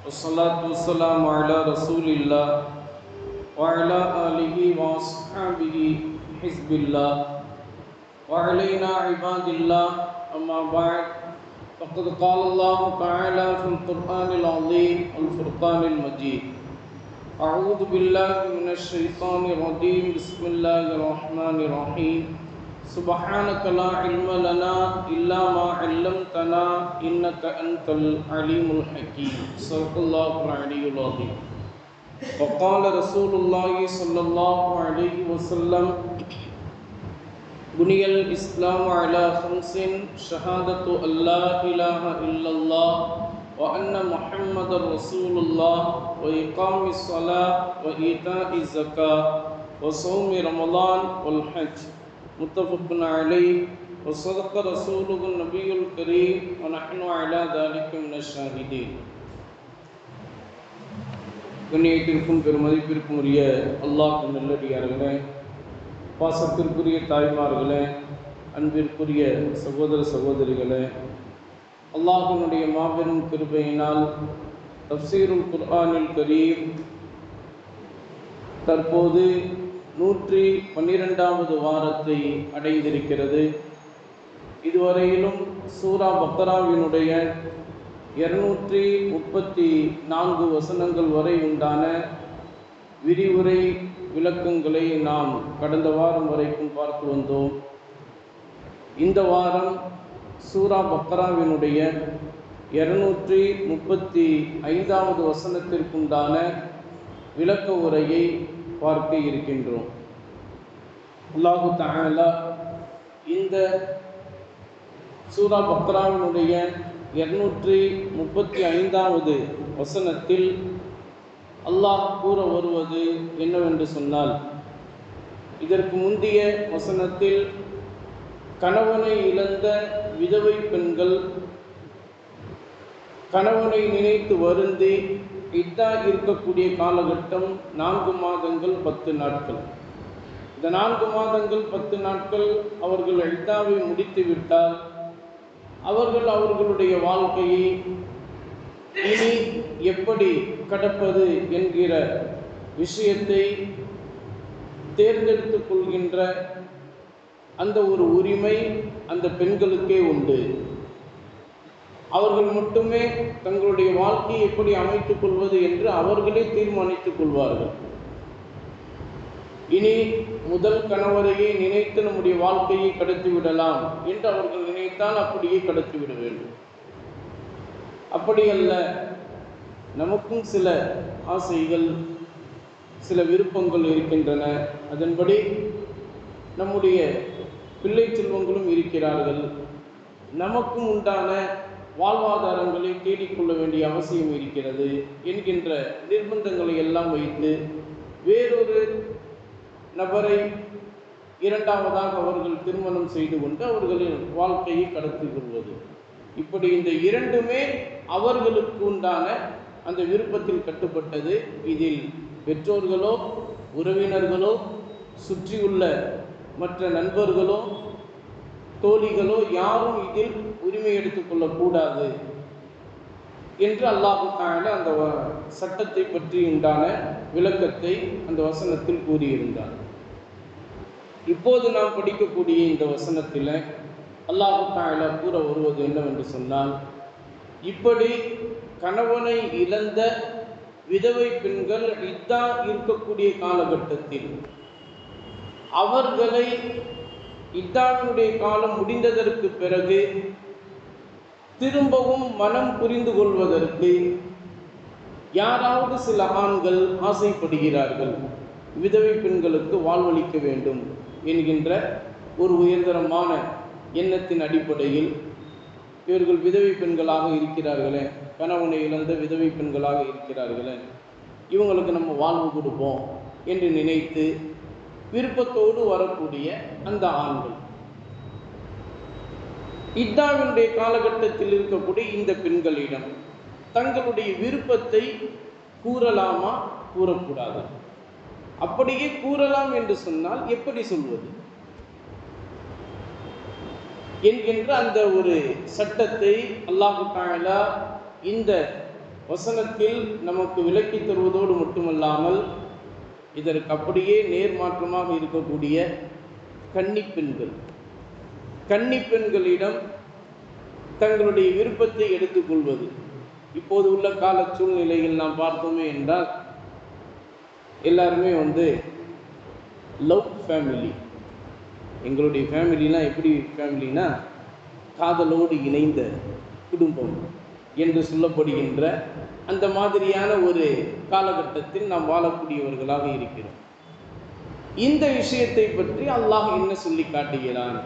والصلاة والسلام على رسول الله وعلى آله وأصحابه حزب الله وعلينا عباد الله أما بعد فقد قال الله تعالى في القرآن العظيم الفرقان المجيد أعوذ بالله من الشيطان الرجيم بسم الله الرحمن الرحيم سبحانك لا علم لنا إلا ما علمتنا إنك أنت العليم الحكيم صدق الله العلي العظيم وقال رسول الله صلى الله عليه وسلم بني الإسلام على خمس شهادة أن لا إله إلا الله وأن محمد رسول الله وإقام الصلاة وإيتاء الزكاة وصوم رمضان والحج متفق عليه وصدق رسوله النبي الكريم ونحن على ذلك من الشاهدين. கண்ணியத்திற்கும் பெருமதிப்பிற்கும் உரிய அல்லாஹ் நல்லடியார்களே, பாசத்திற்குரிய தாய்மார்களே, அன்பிற்குரிய சகோதர சகோதரிகளே, அல்லாஹ்வினுடைய மாபெரும் கிருபையினால் தஃப்சீருல் குர்ஆனில் கரீம் தற்போது 112வது வாரத்தை அடைந்திருக்கிறது. இதுவரையிலும் சூரா பக்ராவினுடைய 234 வசனங்கள் வரை உண்டான விரிவுரை விளக்கங்களை நாம் கடந்த வாரம் வரைக்கும் பார்த்து வந்தோம். இந்த வாரம் சூரா பக்ராவினுடைய 235வது வசனத்திற்குண்டான விளக்க உரையை பார்க்க இருக்கின்றோம். அல்லாஹு தஆலா இந்த சூரா பக்ராவினுடைய 235வது வசனத்தில் அல்லாஹ் கூற வருவது என்னவென்று சொன்னால், இதற்கு முந்தைய வசனத்தில் கணவனை இழந்த விதவை பெண்கள் கணவனை நினைத்து வருந்தி இத்தா இருக்கக்கூடிய காலகட்டம் 4 மாதங்கள் 10 நாட்கள். இந்த 4 மாதங்கள் 10 நாட்கள் அவர்கள் இத்தாவை முடித்து விட்டால் அவர்கள் அவர்களுடைய வாழ்க்கையை இனி எப்படி கடப்பது என்கிற விஷயத்தை தேர்ந்தெடுத்துக் கொள்கின்ற அந்த ஒரு உரிமை அந்த பெண்களுக்கே உண்டு. அவர்கள் மட்டுமே தங்களுடைய வாழ்க்கையை எப்படி அமைத்துக் கொள்வது என்று அவர்களே தீர்மானித்துக் கொள்வார்கள். இனி முதல் கணவரையே நினைத்து நம்முடைய வாழ்க்கையை கடத்தி விடலாம் என்று அவர்கள் நினைத்தால் அப்படியே கடத்திவிட வேண்டும். அப்படி அல்ல, நமக்கும் சில ஆசைகள், சில விருப்பங்கள் இருக்கின்றன. அதன்படி நம்முடைய பிள்ளை செல்வங்களும் இருக்கிறார்கள். நமக்கும் உண்டான வாழ்வாதாரங்களை தேடிக்கொள்ள வேண்டிய அவசியம் இருக்கிறது என்கின்ற நிர்பந்தங்களை எல்லாம் வைத்து வேறொரு நபரை இரண்டாவதாக அவர்கள் திருமணம் செய்து கொண்டு அவர்களின் வாழ்க்கையை கடத்தி கொள்வது, இப்படி இந்த இரண்டுமே அவர்களுக்கு உண்டான அந்த விருப்பத்தில் கட்டுப்பட்டது. இதில் பெற்றோர்களோ உறவினர்களோ சுற்றியுள்ள மற்ற நண்பர்களோ தோழிகளோ யாரும் இதில் உரிமை எடுத்துக்கொள்ளக்கூடாது என்று அல்லாஹ் தஆலா அந்த சட்டத்தை பற்றி உண்டான விளக்கத்தை அந்த வசனத்தில் கூறியிருந்தார். இப்போது நாம் படிக்கக்கூடிய இந்த வசனத்தில் அல்லாஹ் தஆலா கூற வருவது என்னவென்று சொன்னால், இப்படி கணவனை இழந்த விதவை பெண்கள் இத்தா இருக்கக்கூடிய காலகட்டத்தில் அவர்களை இத்தாவினுடைய காலம் முடிந்ததற்கு பிறகு திரும்பவும் மனம் புரிந்து கொள்வதற்கு யாராவது சில ஆண்கள் ஆசைப்படுகிறார்கள், விதவை பெண்களுக்கு வாழ்வளிக்க வேண்டும் என்கின்ற ஒரு உயர்தரமான எண்ணத்தின் அடிப்படையில் இவர்கள் விதவை பெண்களாக இருக்கிறார்களே, கணவனை இழந்த விதவை பெண்களாக இருக்கிறார்களே, இவங்களுக்கு நம்ம வாழ்வு கொடுப்போம் என்று நினைத்து விருப்பத்தோடு வரக்கூடிய அந்த ஆண்கள் இத்தாவினுடைய காலகட்டத்தில் இருக்கக்கூடிய இந்த பெண்களிடம் தங்களுடைய விருப்பத்தை கூறலாமா கூறக்கூடாது? அப்படியே கூறலாம் என்று சொன்னால் எப்படி சொல்வது என்கின்ற அந்த ஒரு சட்டத்தை அல்லாஹ் தஆலா இந்த வசனத்தில் நமக்கு விளக்கி தருவதோடு மட்டுமல்லாமல் இதற்கு அப்படியே நேர்மாற்றமாக இருக்கக்கூடிய கன்னிப்பெண்களிடம் தங்களுடைய விருப்பத்தை எடுத்துக்கொள்வது. இப்போது உள்ள கால சூழ்நிலையில் நாம் பார்த்தோமே என்றால் எல்லாருமே லவ் ஃபேமிலி, எங்களுடைய ஃபேமிலிலாம் எப்படி ஃபேமிலினா காதலோடு இணைந்த குடும்பம் என்று சொல்லப்படுகின்ற அந்த மாதிரியான ஒரு காலகட்டத்தில் நாம் வாழக்கூடியவர்களாக இருக்கிறோம். இந்த விஷயத்தை பற்றி அல்லாஹ் என்ன சொல்லி காட்டுகிறான்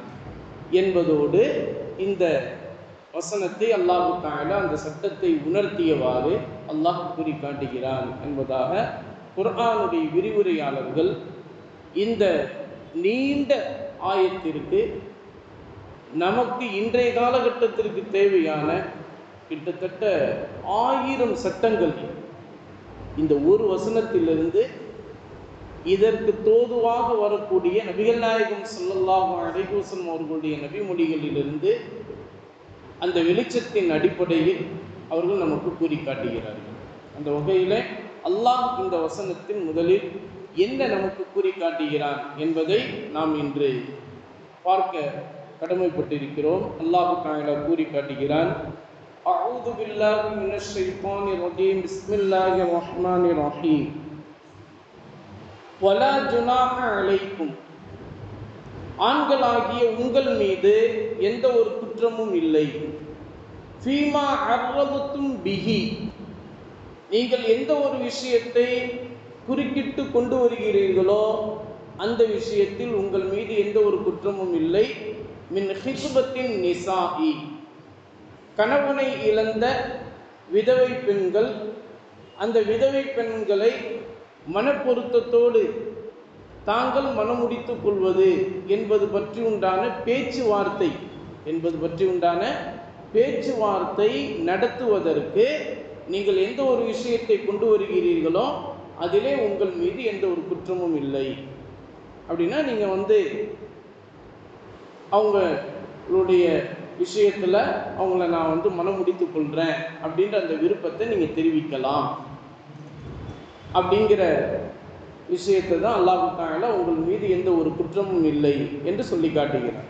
என்பதோடு இந்த வசனத்தை அல்லாஹ் தஆலா அந்த சட்டத்தை உணர்த்தியவாறு அல்லாஹ் கூறி காட்டுகிறான் என்பதாக குர்ஆனுடைய விரிவுரையாளர்கள் இந்த நீண்ட ஆயத்திற்கு நமக்கு இன்றைய காலகட்டத்திற்கு தேவையான கிட்டத்தட்ட 1000 சட்டங்கள் இந்த ஒரு வசனத்திலிருந்து இதற்கு தோதுவாக வரக்கூடிய நபிகள் நாயகம் ஸல்லல்லாஹு அலைஹி வஸல்லம் அவர்களுடைய நபிமொழிகளிலிருந்து அந்த வெளிச்சத்தின் அடிப்படையில் அவர்கள் நமக்கு கூறி காட்டுகிறார்கள். அந்த வகையில் அல்லாஹ் இந்த வசனத்தின் முதலில் என்ன நமக்கு கூறி காட்டுகிறான் என்பதை நாம் இன்று பார்க்க கடமைப்பட்டிருக்கிறோம். அல்லாஹ் தஆலா கூறி காட்டுகிறான், அஊது பில்லாஹி மினஷ் ஷைத்தானிர் ரஜீம், பிஸ்மில்லாஹிர் ரஹ்மானிர் ரஹீம், வலா ஜுனாஹ அலைக்கும், ஆண்களாகிய உங்கள் மீது எந்த ஒரு குற்றமும் இல்லை, ஃபீமா அர்ரதும் பிஹி, நீங்கள் எந்த ஒரு விஷயத்தை குறுக்கிட்டு கொண்டு வருகிறீர்களோ அந்த விஷயத்தில் உங்கள் மீது எந்த ஒரு குற்றமும் இல்லை, மின் ஹிஸ்பத்தின் நிசாஇ, கணவனை இழந்த விதவை பெண்கள், அந்த விதவை பெண்களை மனப்பொருத்தத்தோடு தாங்கள் மனமுடித்துக் கொள்வது என்பது பற்றி உண்டான பேச்சுவார்த்தை நடத்துவதற்கு நீங்கள் எந்த ஒரு விஷயத்தை கொண்டு வருகிறீர்களோ அதிலே உங்கள் மீது எந்த ஒரு குற்றமும் இல்லை. அப்படின்னா நீங்கள் அவங்களுடைய விஷயத்தில் அவங்கள நான் மனமுடித்து கொள்கிறேன் அப்படின்ற அந்த விருப்பத்தை நீங்கள் தெரிவிக்கலாம். அப்படிங்கிற விஷயத்தை தான் அல்லாஹ் தஆலா உங்கள் மீது எந்த ஒரு குற்றமும் இல்லை என்று சொல்லி காட்டுகிறான்.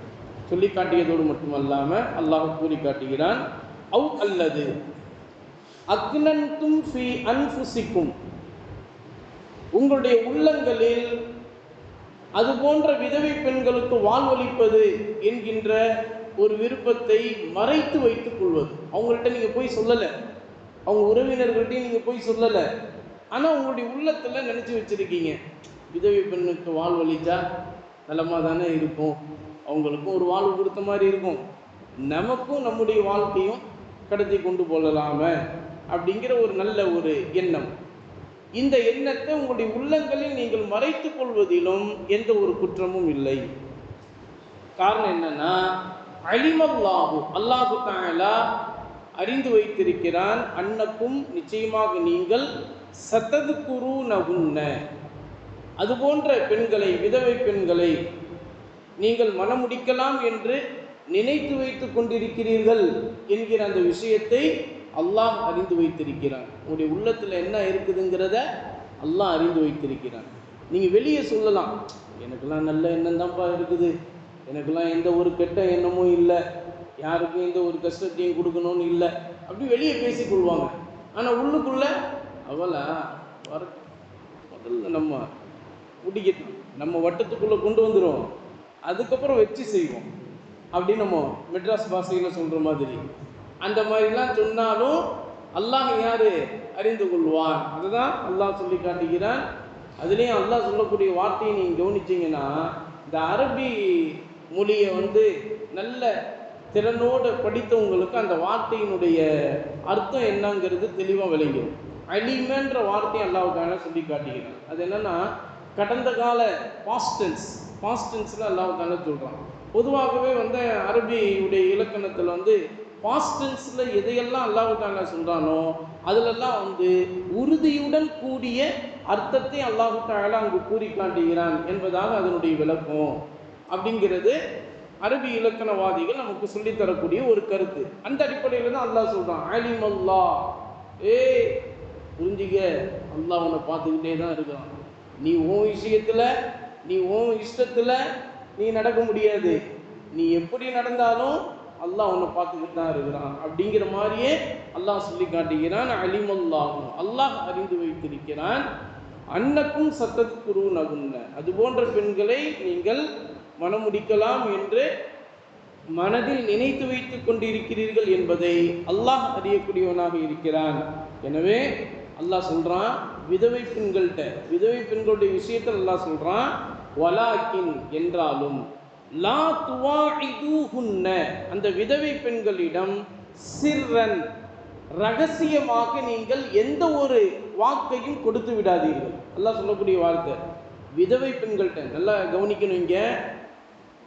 சொல்லி காட்டியதோடு மட்டுமல்லாமல் அல்லாஹ் கூறி காட்டுகிறான், அவ் அல்லது அக்னன்தும் ஃபீ அன்ஃபுசிக்கும், உங்களுடைய உள்ளங்களில் அது போன்ற விதவை பெண்களுக்கு வாழ்வளிப்பது என்கின்ற ஒரு விருப்பத்தை மறைத்து வைத்துக் கொள்வது. அவங்கள்ட்ட நீங்கள் போய் சொல்லலை, அவங்க உறவினர்கள்ட்டையும் நீங்கள் போய் சொல்லலை, ஆனால் உங்களுடைய உள்ளத்தில் நினச்சி வச்சுருக்கீங்க, விதவை பெண்ணுக்கு வாழ்வளித்தா நலமாக தானே இருக்கும், அவங்களுக்கும் ஒரு வாழ்வு கொடுத்த மாதிரி இருக்கும், நமக்கும் நம்முடைய வாழ்க்கையும் கடத்தி கொண்டு போகலாமே அப்படிங்கிற ஒரு நல்ல ஒரு எண்ணம். இந்த எண்ணத்தை உங்களுடைய உள்ளங்களில் நீங்கள் மறைத்து கொள்வதிலும் எந்த ஒரு குற்றமும் இல்லை. காரணம் என்னன்னா, அலிமல்லாஹு, அல்லாஹு தஆலா அறிந்து வைத்திருக்கிறான், அன்னக்கும் நிச்சயமாக நீங்கள் சத்ததுகுருனஹுன்ன, அதுபோன்ற பெண்களை, விதவை பெண்களை நீங்கள் மனமுடிக்கலாம் என்று நினைத்து வைத்து கொண்டிருக்கிறீர்கள் என்கிற அந்த விஷயத்தை அல்லாஹ் அறிந்து வைத்திருக்கிறான். உங்களுடைய உள்ளத்தில் என்ன இருக்குதுங்கிறத அல்லாஹ் அறிந்து வைத்திருக்கிறான். நீங்கள் வெளியே சொல்லலாம், எனக்கெல்லாம் நல்ல எண்ணம் தான்ப்பா இருக்குது, எனக்கெல்லாம் எந்த ஒரு கெட்ட எண்ணமும் இல்லை, யாருக்கும் எந்த ஒரு கஷ்டத்தையும் கொடுக்கணும்னு இல்லை, அப்படி வெளியே பேசிக்கொள்வாங்க. ஆனால் உள்ளுக்குள்ளே அவளா வர முதல்ல நம்ம முடிக்கணும், நம்ம வட்டத்துக்குள்ளே கொண்டு வந்துடும், அதுக்கப்புறம் வச்சு செய்வோம் அப்படின்னு நம்ம மெட்ராஸ் பாஷையில் சொல்கிற மாதிரி. அந்த மாதிரிலாம் சொன்னாலும் அல்லாஹ் யார் அறிந்து கொள்வான். அதுதான் அல்லாஹ் சொல்லி காட்டுகிறான். அதுலேயும் அல்லாஹ் சொல்லக்கூடிய வார்த்தையை நீங்கள் கவனிச்சிங்கன்னா, இந்த அரபி மொழியை நல்ல திறனோடு படித்தவங்களுக்கு அந்த வார்த்தையினுடைய அர்த்தம் என்னங்கிறது தெளிவாக விளங்கிடும். அலிமன்ற வார்த்தையை அல்லாஹ் தஆலா சொல்லி காட்டுகிறான். அது என்னென்னா, கடந்த கால பாஸ்டென்ஸில் அல்லாஹ் தஆலா சொல்கிறான். பொதுவாகவே அரபியுடைய இலக்கணத்தில் பாஸ்டென்ஸில் எதையெல்லாம் அல்லாஹ் தஆலா சொல்கிறானோ அதிலெல்லாம் உறுதியுடன் கூடிய அர்த்தத்தை அல்லாஹ் தஆலா அங்கு கூறி காட்டுகிறான் என்பதாக அதனுடைய விளக்கம். அப்படிங்கிறது அரபி இலக்கணவாதிகள் நமக்கு சொல்லித்தரக்கூடிய ஒரு கருத்து. அந்த அடிப்படையில் தான் அல்லாஹ் சொல்கிறான், அலிமல்லாஹ், ஏய் புரிஞ்சிக்க, அல்லாஹ் உன்னை பார்த்துக்கிட்டே தான் இருக்கிறான். நீ உன் விஷயத்தில், நீ உன் இஷ்டத்தில் நீ நடக்க முடியாது. நீ எப்படி நடந்தாலும் அல்லாஹ் உன்னை பார்த்துக்கிட்டு தான் இருக்கிறான் அப்படிங்கிற மாதிரியே அல்லாஹ் சொல்லி காட்டுகிறான். அலிமல்லாஹு, அல்லாஹ் அறிந்து வைத்திருக்கிறான். அன்னக்கும் சத்தத்துக்குரு நகுன்ன, அது போன்ற பெண்களை நீங்கள் மனமுடிக்கலாம் என்று மனதில் நினைத்து வைத்துக் கொண்டிருக்கிறீர்கள் என்பதை அல்லாஹ் அறியக்கூடியவனாக இருக்கிறான். எனவே அல்லாஹ் சொல்றான், விதவை பெண்களுடைய விஷயத்தில் அல்லாஹ் சொல்றான், வலாக்கின் என்றாலும், லா துவாஇதுஹுன்ன, அந்த விதவை பெண்களிடம் சிர்ரன் ரகசியமாக நீங்கள் எந்த ஒரு வாக்கையும் கொடுத்து விடாதீர்கள். அல்லாஹ் சொல்லக்கூடிய வார்த்தை விதவை பெண்கள்கிட்ட, நல்லா கவனிக்கணும். இங்க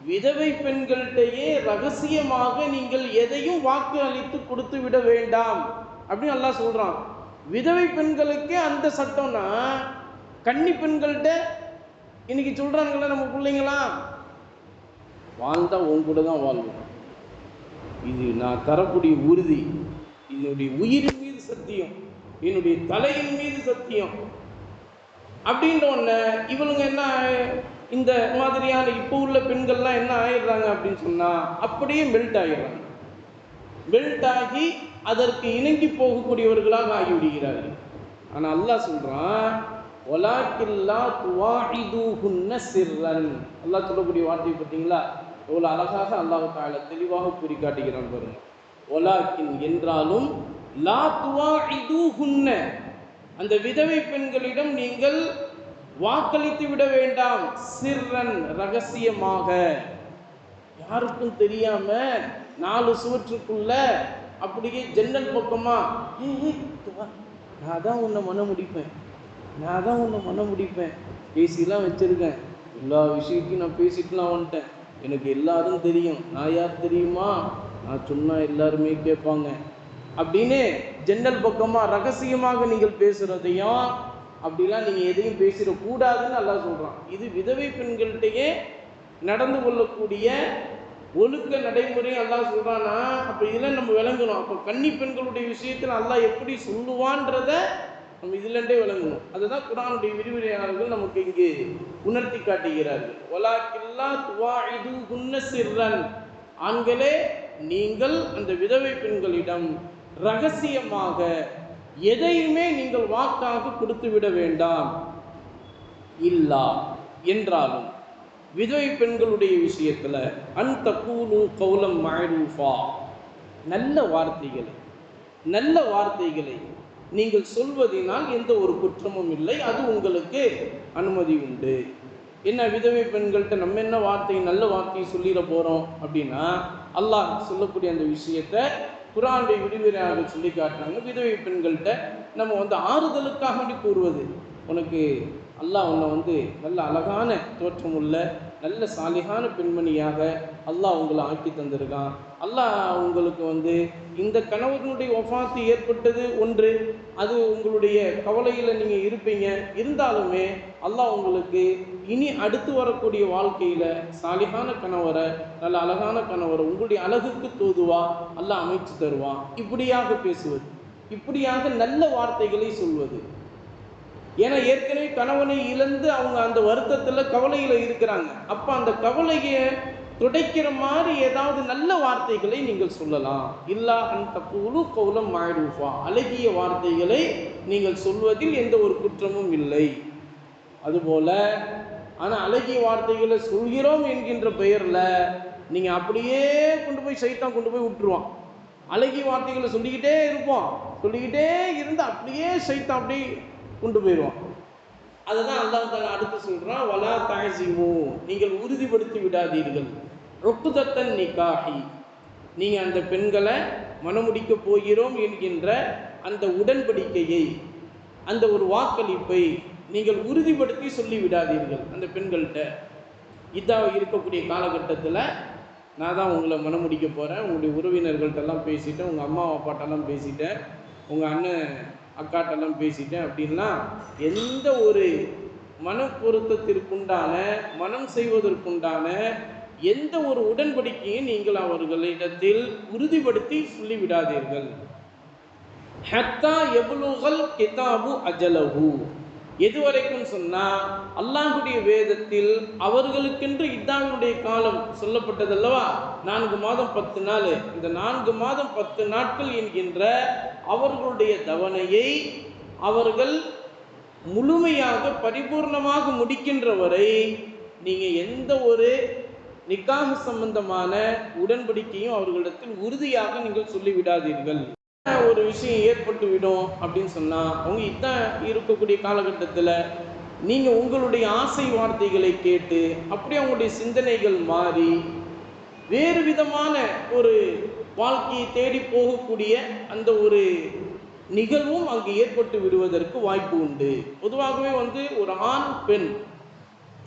விதவை பெண்கள்கிட்டயே ரகசியமாக நீங்கள் எதையும் வாக்கு அளித்து கொடுத்து விட வேண்டாம் அப்படின்னு அல்லாஹ் சொல்றான். விதவை பெண்களுக்கு அந்த சட்டம்னா, கன்னி பெண்கள்கிட்ட இன்னைக்கு சொல்றாங்களே நம்ம பிள்ளைங்களா, வாழ்ந்தா உன் கூட தான் வாழ்வோம், இது நான் தரக்கூடிய உறுதி, என்னுடைய உயிரின் மீது சத்தியம், என்னுடைய தலையின் மீது சத்தியம் அப்படின்ற ஒன்று இவளுங்க என்ன இந்த மாதிரியான இப்போ உள்ள பெண்கள்லாம் என்ன ஆயிடுறாங்க அப்படின்னு சொன்னால், அப்படியே மெல்ட் ஆகிடுறாங்க. மெல்ட் ஆகி அதற்கு இணங்கி போகக்கூடியவர்களாக ஆகிவிடுகிறார்கள். ஆனால் அல்லாஹ் சொல்கிறான், ஒலாக்கில்லா துவாஇதுஹுன்ன சிர்ரன். அல்லாஹ் சொல்லக்கூடிய வார்த்தையை பார்த்தீங்களா, எவ்வளோ அழகாக அல்லாஹ் தஆலா தெளிவாக கூறி காட்டுகிறான் பாருங்க. ஒலாக்கின் என்றாலும், லா துவாஇதுஹுன்ன, அந்த விதவை பெண்களிடம் நீங்கள் வாக்களித்து விட வேண்டாம், சிர்ரன் ரகசியமாக, யாருக்கும் தெரியாம, 4 சுவற்றுக்குள்ள அப்படியே ஜன்னல் பக்கமா, நான் தான் உன்னை மன முடிப்பேன், பேசிலாம் வச்சிருக்கேன், எல்லா விஷயத்தையும் நான் பேசிட்டுலாம் வந்துட்டேன், எனக்கு எல்லாரும் தெரியும், நான் யார் தெரியுமா, நான் சொன்னா எல்லாருமே கேட்பாங்க அப்படின்னு ஜன்னல் பக்கமா ரகசியமாக நீங்கள் பேசுறதையும், அப்படிலாம் நீங்கள் எதையும் பேசிடக்கூடாதுன்னு அல்லாஹ் சொல்கிறான். இது விதவை பெண்கள்கிட்டயே நடந்து கொள்ளக்கூடிய ஒழுக்க நடைமுறை அல்லாஹ் சொல்கிறான்னா, அப்போ இதெல்லாம் நம்ம விளங்கணும். அப்போ கன்னி பெண்களுடைய விஷயத்தில் அல்லாஹ் எப்படி சொல்லுவான்றத நம்ம இதுலண்டே விளங்கணும். அதுதான் குர்ஆனுடைய விரிவுரையாளர்கள் நமக்கு இங்கு உணர்த்தி காட்டுகிறார்கள். வலாக்கில்லா துவாஇதுஹுன்ன சிர்ரன், ஆண்களே நீங்கள் அந்த விதவை பெண்களிடம் ரகசியமாக எதையுமே நீங்கள் வாக்காக கொடுத்து விட வேண்டாம். இல்லா என்றாலும், விதவை பெண்களுடைய விஷயத்தில் அந்த கூலு கௌலம் மஅரூஃபா, நல்ல வார்த்தைகளை நீங்கள் சொல்வதினால் எந்த ஒரு குற்றமும் இல்லை, அது உங்களுக்கு அனுமதி உண்டு. என்ன விதவை பெண்கள்கிட்ட நம்ம என்ன நல்ல வார்த்தையை சொல்லிட போகிறோம் அப்படின்னா, அல்லாஹ் சொல்லக்கூடிய அந்த விஷயத்தை குர்ஆனுடைய விரிவுரையாக சொல்லி காட்டுறாங்க. விதவை பெண்கள்கிட்ட நம்ம ஆறுதலுக்காக வேண்டி கூறுவது, உனக்கு அல்லாஹ் உன்னை நல்ல அழகான தோற்றமுள்ள நல்ல சாலிகான பெண்மணியாக அல்லாஹ் உங்களை ஆக்கி தந்திருக்கான். அல்லாஹ் உங்களுக்கு இந்த கணவனுடைய வஃபாத்து ஏற்பட்டது ஒன்று, அது உங்களுடைய கவலையில் நீங்கள் இருப்பீங்க. இருந்தாலுமே அல்லாஹ் உங்களுக்கு இனி அடுத்து வரக்கூடிய வாழ்க்கையில் சாலிகான கணவரை, நல்ல அழகான கணவரை உங்களுடைய அழகுக்கு தோதுவா அல்லாஹ் அமைச்சு தருவான். இப்படியாக பேசுவது, இப்படியாக நல்ல வார்த்தைகளை சொல்வது. ஏன்னா ஏற்கனவே கணவனை இழந்து அவங்க அந்த வருத்தத்தில் கவலையில் இருக்கிறாங்க. அப்போ அந்த கவலையை துடைக்கிற மாதிரி ஏதாவது நல்ல வார்த்தைகளை நீங்கள் சொல்லலாம். இல்லா அன் தக்கூலு கௌலம் மஅரூஃபா, அழகிய வார்த்தைகளை நீங்கள் சொல்வதில் எந்த ஒரு குற்றமும் இல்லை. அதுபோல ஆனால் அழகிய வார்த்தைகளை சொல்கிறோம் என்கின்ற பெயரில் நீங்கள் அப்படியே சைத்தான் கொண்டு போய் விட்டுருவான். அழகிய வார்த்தைகளை சொல்லிக்கிட்டே இருப்போம், சொல்லிக்கிட்டே இருந்து அப்படியே சைத்தான் அப்படியே கொண்டு போயிடுவான். அதுதான் அல்லாஹ் தஆலா அடுத்து சொல்றான், வலா தஅஸிமு, நீங்கள் உறுதிப்படுத்தி விடாதீர்கள், உக்தத்தன் நிகாஹி, நீங்கள் அந்த பெண்களை மணமுடிக்க போகிறோம் என்கின்ற அந்த உடன்படிக்கையை, அந்த ஒரு வாக்களிப்பை நீங்கள் உறுதிப்படுத்தி சொல்லி விடாதீர்கள் அந்த பெண்கள்கிட்ட. இதாக இருக்கக்கூடிய காலகட்டத்தில் நான் தான் உங்களை மணமுடிக்க போகிறேன், உங்களுடைய உறவினர்கள்ட்டெல்லாம் பேசிட்டேன், உங்கள் அம்மா அப்பாட்டெல்லாம் பேசிட்டேன், உங்கள் அண்ணன் அக்காட்டெல்லாம் பேசிட்டேன் அப்படின்னா, எந்த ஒரு மன பொருத்தத்திற்குண்டான, மனம் செய்வதற்குண்டான எந்த ஒரு உடன்படிக்கையும் நீங்கள் அவர்களிடத்தில் உறுதிப்படுத்தி சொல்லிவிடாதீர்கள். ஹத்தா எபுலுகல் கிதாபு அஜலஹு. எதுவரைக்கும் சொன்னால் அல்லாஹுடைய வேதத்தில் அவர்களுக்கென்று இத்தாவினுடைய காலம் சொல்லப்பட்டதல்லவா, 4 மாதம் 10 நாள். இந்த 4 மாதம் 10 நாட்கள் என்கின்ற அவர்களுடைய தவணையை அவர்கள் முழுமையாக பரிபூர்ணமாக முடிக்கின்ற வரை நீங்கள் எந்த ஒரு நிக்காஹ் சம்பந்தமான உடன்படிக்கையும் அவர்களிடத்தில் உறுதியாக நீங்கள் சொல்லிவிடாதீர்கள். ஒரு விஷயம் ஏற்பட்டு விடும் அப்படின்னு சொன்னால் அவங்க இதான் இருக்கக்கூடிய காலகட்டத்தில் நீங்கள் உங்களுடைய ஆசை வார்த்தைகளை கேட்டு அப்படியே அவங்களுடைய சிந்தனைகள் மாறி வேறு விதமான ஒரு வாழ்க்கையை தேடி போகக்கூடிய அந்த ஒரு நிகழ்வும் அங்கு ஏற்பட்டு விடுவதற்கு வாய்ப்பு உண்டு. பொதுவாகவே ஒரு ஆண் பெண்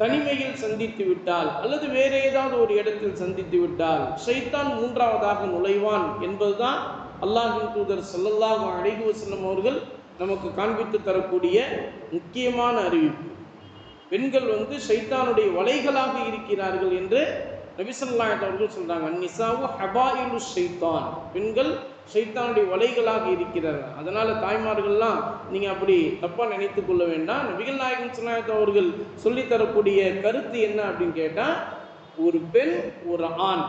தனிமையில் சந்தித்து விட்டால் அல்லது வேறு ஏதாவது ஒரு இடத்தில் சந்தித்து விட்டால் ஷைத்தான் 3ஆவதாக நுழைவான் என்பதுதான் அல்லாஹ்வின் தூதர் ஸல்லல்லாஹு அலைஹி வஸல்லம் அவர்கள் நமக்கு காண்பித்து தரக்கூடிய முக்கியமான அறிவிப்பு. பெண்கள் ஷைத்தானுடைய வலைகளாக இருக்கிறார்கள் என்று நபி ஸல்லல்லாஹு அலைஹி அவர்கள் சொல்றாங்க. அன்னிசாவு ஹபாயிலு ஷைத்தான், பெண்கள் ஷைத்தானுடைய வலைகளாக இருக்கிறார்கள். அதனால தாய்மார்கள்லாம் நீங்க அப்படி தப்பா நினைத்து கொள்ள வேண்டாம். நபிகள் நாயகம் ஸல்லல்லாஹு அலைஹி அவர்கள் சொல்லித்தரக்கூடிய கருத்து என்ன அப்படின்னு கேட்டா, ஒரு பெண் ஒரு ஆண்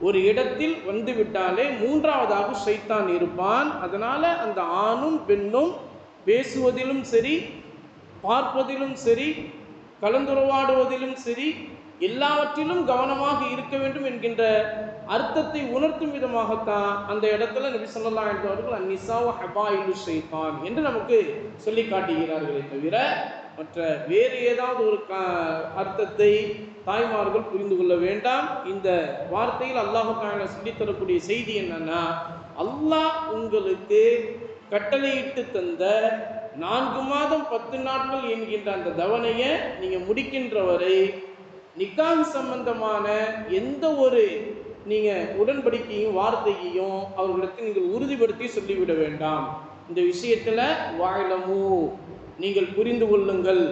ஒரு இடத்தில் விட்டாலே 3ஆவதாக ஷைத்தான் இருப்பான். அதனால அந்த ஆணும் பெண்ணும் பேசுவதிலும் சரி, பார்ப்பதிலும் சரி, கலந்துரையாடுவதிலும் சரி, எல்லாவற்றிலும் கவனமாக இருக்க வேண்டும் என்கின்ற அர்த்தத்தை உணர்த்தும் விதமாகத்தான் அந்த இடத்துல நபி ஸல்லல்லாஹு அலைஹி அவர்கள் அன்னிசாவு ஹபாயிலு ஷைத்தான் என்று நமக்கு சொல்லி காட்டுகிறார்களே தவிர மற்ற வேறு ஏதாவது ஒரு அர்த்தத்தை தாய்மார்கள் புரிந்து கொள்ள வேண்டாம். இந்த வார்த்தையில் அல்லாஹ் தஆலா சொல்லித்தரக்கூடிய செய்தி என்னன்னா, அல்லாஹ் உங்களுக்கு கட்டளையிட்டு தந்த 4 மாதம் 10 நாட்கள் என்கின்ற அந்த தவணையை நீங்க முடிக்கின்ற வரை நிக்காஹ் சம்பந்தமான எந்த ஒரு நீங்க உடன்படிக்கையும் வார்த்தையையும் அவர்களுக்கு நீங்கள் உறுதிப்படுத்தி சொல்லிவிட வேண்டாம். இந்த விஷயத்துல வாழமு, நீங்கள் புரிந்து கொள்ளுங்கள்,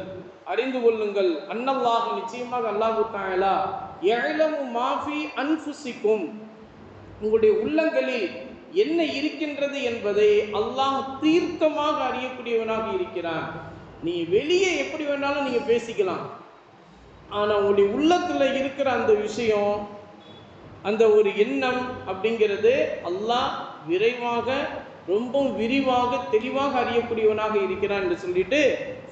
அறிந்து கொள்ளுங்கள். அன்னல்லாஹ், நிச்சயமாக அல்லாஹ் தஆலா யஅலமு மா ஃபீ அன்ஃபுசிக்கும், உங்களுடைய உள்ளங்களில் என்ன இருக்கின்றது என்பதை அல்லாஹ் தீர்க்கமாக அறியக்கூடியவனாக இருக்கிறான். நீ வெளியே எப்படி வேணாலும் நீங்க பேசிக்கலாம், ஆனா உங்களுடைய உள்ளத்துல இருக்கிற அந்த விஷயம், அந்த ஒரு எண்ணம் அப்படிங்கிறது அல்லாஹ் விரைவாக ரொம்ப விரிவாக தெளிவாக அறியக்கூடியவனாக இருக்கிறான் என்று சொல்லிட்டு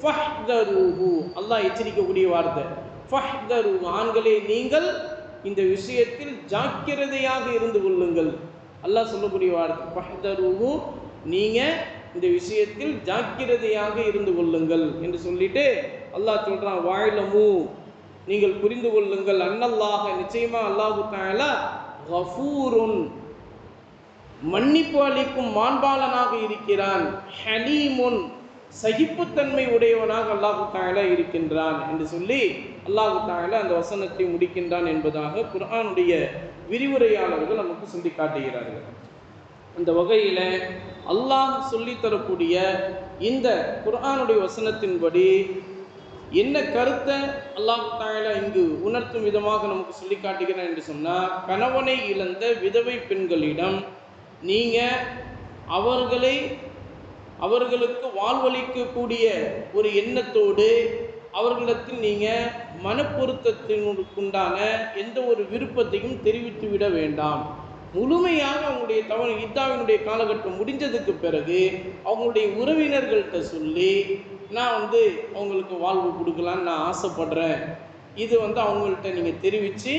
ஃபஹ்தருஹு, அல்லாஹ் எச்சரிக்கக்கூடிய வார்த்தை ஃபஹ்தருஹு, ஆண்களே நீங்கள் இந்த விஷயத்தில் ஜாக்கிரதையாக இருந்து கொள்ளுங்கள். அல்லாஹ் சொல்லக்கூடிய வார்த்தை ஃபஹ்தருஹு, நீங்க இந்த விஷயத்தில் ஜாக்கிரதையாக இருந்து கொள்ளுங்கள் என்று சொல்லிட்டு அல்லாஹ் சொல்றான் வாழமு, நீங்கள் புரிந்து கொள்ளுங்கள், அன்னல்லாஹ, நிச்சயமா அல்லாஹ் தஆலா கஃபூருன், மன்னிப்பு அளிக்கும் மாண்பாளனாக இருக்கிறான், ஹலீமுன், சகிப்புத்தன்மை உடையவனாக அல்லாஹ் தஆலா இருக்கின்றான் என்று சொல்லி அல்லாஹ் தஆலா அந்த வசனத்தை முடிக்கின்றான் என்பதாக குர்ஆனுடைய விரிவுரையாளர்கள் நமக்கு சொல்லி காட்டுகிறார்கள். அந்த வகையில் அல்லாஹ் சொல்லித்தரக்கூடிய இந்த குர்ஆனுடைய வசனத்தின்படி என்ன கருத்தை அல்லாஹ் தஆலா இங்கு உணர்த்தும் விதமாக நமக்கு சொல்லி காட்டுகிறான் என்று சொன்னால், கணவனை இழந்த விதவை பெண்களிடம் நீங்கள் அவர்களுக்கு வாழ்வளிக்கக்கூடிய ஒரு எண்ணத்தோடு அவர்களிடத்தில் நீங்கள் மனப்பொருத்தத்தினுக்குண்டான எந்த ஒரு விருப்பத்தையும் தெரிவித்து விட வேண்டாம். முழுமையாக அவங்களுடைய இத்தாவினுடைய காலகட்டம் முடிஞ்சதுக்கு பிறகு அவங்களுடைய உறவினர்கள்ட்ட சொல்லி, நான் அவங்களுக்கு வாழ்வு கொடுக்கலான்னு நான் ஆசைப்படுறேன், இது அவங்கள்ட்ட நீங்கள் தெரிவித்து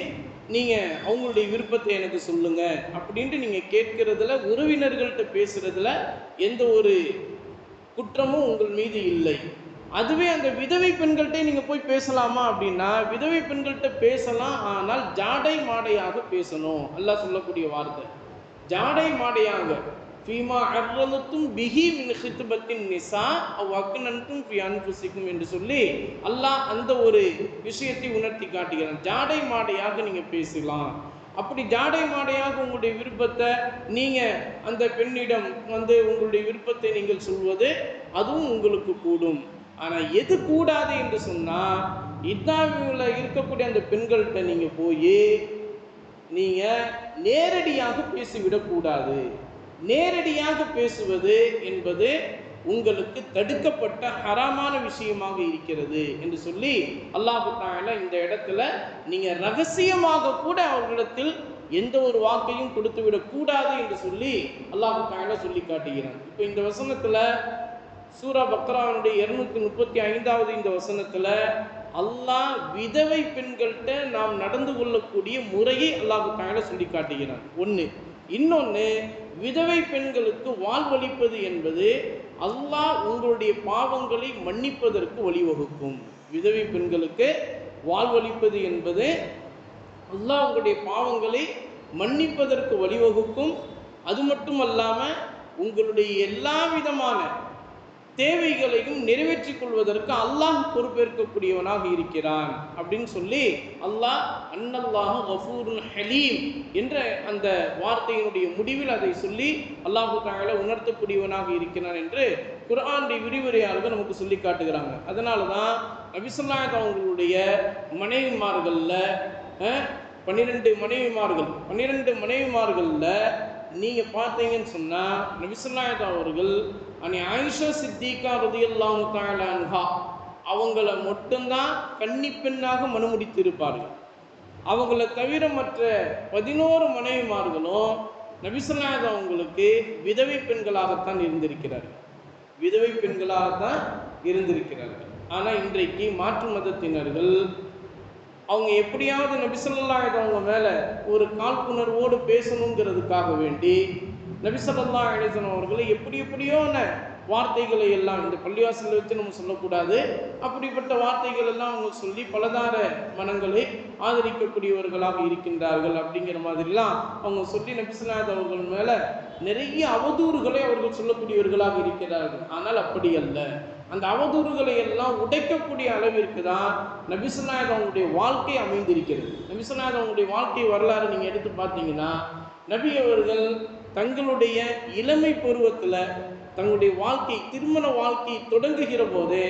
நீங்கள் அவங்களுடைய விருப்பத்தை எனக்கு சொல்லுங்கள் அப்படின்ட்டு நீங்கள் கேட்கறதுல, உறவினர்கள்ட்ட பேசுகிறதுல எந்த ஒரு குற்றமும் உங்கள் மீது இல்லை. அதுவே அந்த விதவை பெண்கள்கிட்ட நீங்கள் போய் பேசலாமா அப்படின்னா, விதவை பெண்கள்கிட்ட பேசலாம், ஆனால் ஜாடை மாடையாக பேசணும். அல்லாஹ் சொல்லக்கூடிய வார்த்தை ஜாடை மாடையாக, ஃபீமா அர்ரலத்தும் பிஹி மின் ஹித்பத்தின் நிசா அவ் அக்னன்தும் ஃபி அன்ஃபுசிக்கும் என்று சொல்லி அல்லாஹ் அந்த ஒரு விஷயத்தை உணர்த்தி காட்டுகிறான். ஜாடை மாடையாக நீங்கள் பேசலாம். அப்படி ஜாடை மாடையாக உங்களுடைய விருப்பத்தை நீங்கள் அந்த பெண்ணிடம் உங்களுடைய விருப்பத்தை நீங்கள் சொல்வது அதுவும் உங்களுக்கு கூடும். ஆனால் எது கூடாது என்று சொன்னால், இத்தாவில் இருக்கக்கூடிய அந்த பெண்கள்கிட்ட நீங்கள் போய் நீங்கள் நேரடியாக பேசிவிடக்கூடாது. நேரடியாக பேசுவது என்பது உங்களுக்கு தடுக்கப்பட்ட ஹராமான விஷயமாக இருக்கிறது என்று சொல்லி அல்லாஹ் தஆலா இந்த இடத்துல நீங்க ரகசியமாக கூட அவர்களிடத்தில் எந்த ஒரு வாக்கையும் கொடுத்து விடக்கூடாது என்று சொல்லி அல்லாஹ் தஆலா சொல்லி காட்டுகிறான். இப்போ இந்த வசனத்துல சூரா பக்ராவுடைய 235வது இந்த வசனத்துல அல்லாஹ் விதவை பெண்கள்கிட்ட நாம் நடந்து கொள்ளக்கூடிய முறையை அல்லாஹ் தஆலா சொல்லி காட்டுகிறான். ஒன்று. இன்னொன்று, விதவை பெண்களுக்கு வாழ்வளிப்பது என்பது அல்லாஹ் உங்களுடைய பாவங்களை மன்னிப்பதற்கு வழிவகுக்கும். விதவை பெண்களுக்கு வாழ்வளிப்பது என்பது அல்லாஹ் உங்களுடைய பாவங்களை மன்னிப்பதற்கு வழிவகுக்கும். அது மட்டும் அல்லாமல் உங்களுடைய எல்லா விதமான தேவைகளையும் நிறைவேற்றிக் கொள்வதற்கு அல்லாஹ் பொறுப்பேற்கக்கூடியவனாக இருக்கிறான் அப்படின்னு சொல்லி அல்லாஹ் அன்னல்லாஹு கஃபூருன் ஹலீம் என்ற அந்த வார்த்தையினுடைய முடிவில் அதை சொல்லி அல்லாஹு தஆலா உணர்த்தக்கூடியவனாக இருக்கிறான் என்று குர்ஆனுடைய விரிவுரையாளர்கள் நமக்கு சொல்லி காட்டுகிறாங்க. அதனால தான் நபி ஸல்லல்லாஹு அலைஹி வஸல்லம் அவங்களுடைய மனைவிமார்களில் 12 மனைவிமார்களில் நீங்கள் பார்த்தீங்கன்னு சொன்னால் நபி ஸல்லல்லாஹு அலைஹி வஸல்லம் அவர்கள் ஆயிஷா சித்திகா ரலியல்லாஹு தஆலா அன்ஹா அவங்கள மட்டும்தான் கன்னிப்பெண்ணாக மனுமுடித்து இருப்பார்கள். அவங்கள தவிர மற்ற 11 மனைவிமார்களும் நபி ஸல்லல்லாஹு அலைஹி வஸல்லம் அவங்களுக்கு விதவை பெண்களாகத்தான் இருந்திருக்கிறார்கள். ஆனால் இன்றைக்கு மாற்று மதத்தினர்கள் அவங்க எப்படியாவது நபி ஸல்லல்லாஹு அலைஹி வஸல்லம் அவங்க மேலே ஒரு காழ்ப்புணர்வோடு பேசணுங்கிறதுக்காக வேண்டி நபி ஸல்லல்லாஹு அலைஹி வஸல்லம் அவர்களை எப்படியோன வார்த்தைகளை எல்லாம் இந்த பள்ளிவாசலில் வச்சு நம்ம சொல்லக்கூடாது, அப்படிப்பட்ட வார்த்தைகள் எல்லாம் அவங்க சொல்லி பலதார மனங்களை ஆதரிக்கக்கூடியவர்களாக இருக்கின்றார்கள். அப்படிங்கிற மாதிரிலாம் அவங்க சொல்லி நபி ஸல்லல்லாஹு அலைஹி வஸல்லம் அவர்கள் மேலே நிறைய அவதூறுகளை அவர்கள் சொல்லக்கூடியவர்களாக இருக்கிறார்கள். ஆனால் அப்படி அல்ல. அந்த அவதூறுகளை எல்லாம் உடைக்கக்கூடிய அளவிற்கு தான் நபி ஸல்லல்லாஹு அலைஹி வஸல்லம் அவங்களுடைய வாழ்க்கை அமைந்திருக்கிறது. நபி ஸல்லல்லாஹு அலைஹி வஸல்லம் அவங்களுடைய வாழ்க்கை வரலாறு நீங்கள் எடுத்து பார்த்தீங்கன்னா, நபி அவர்கள் தங்களுடைய இளமை பருவத்தில் தங்களுடைய திருமண வாழ்க்கையை தொடங்குகிற போது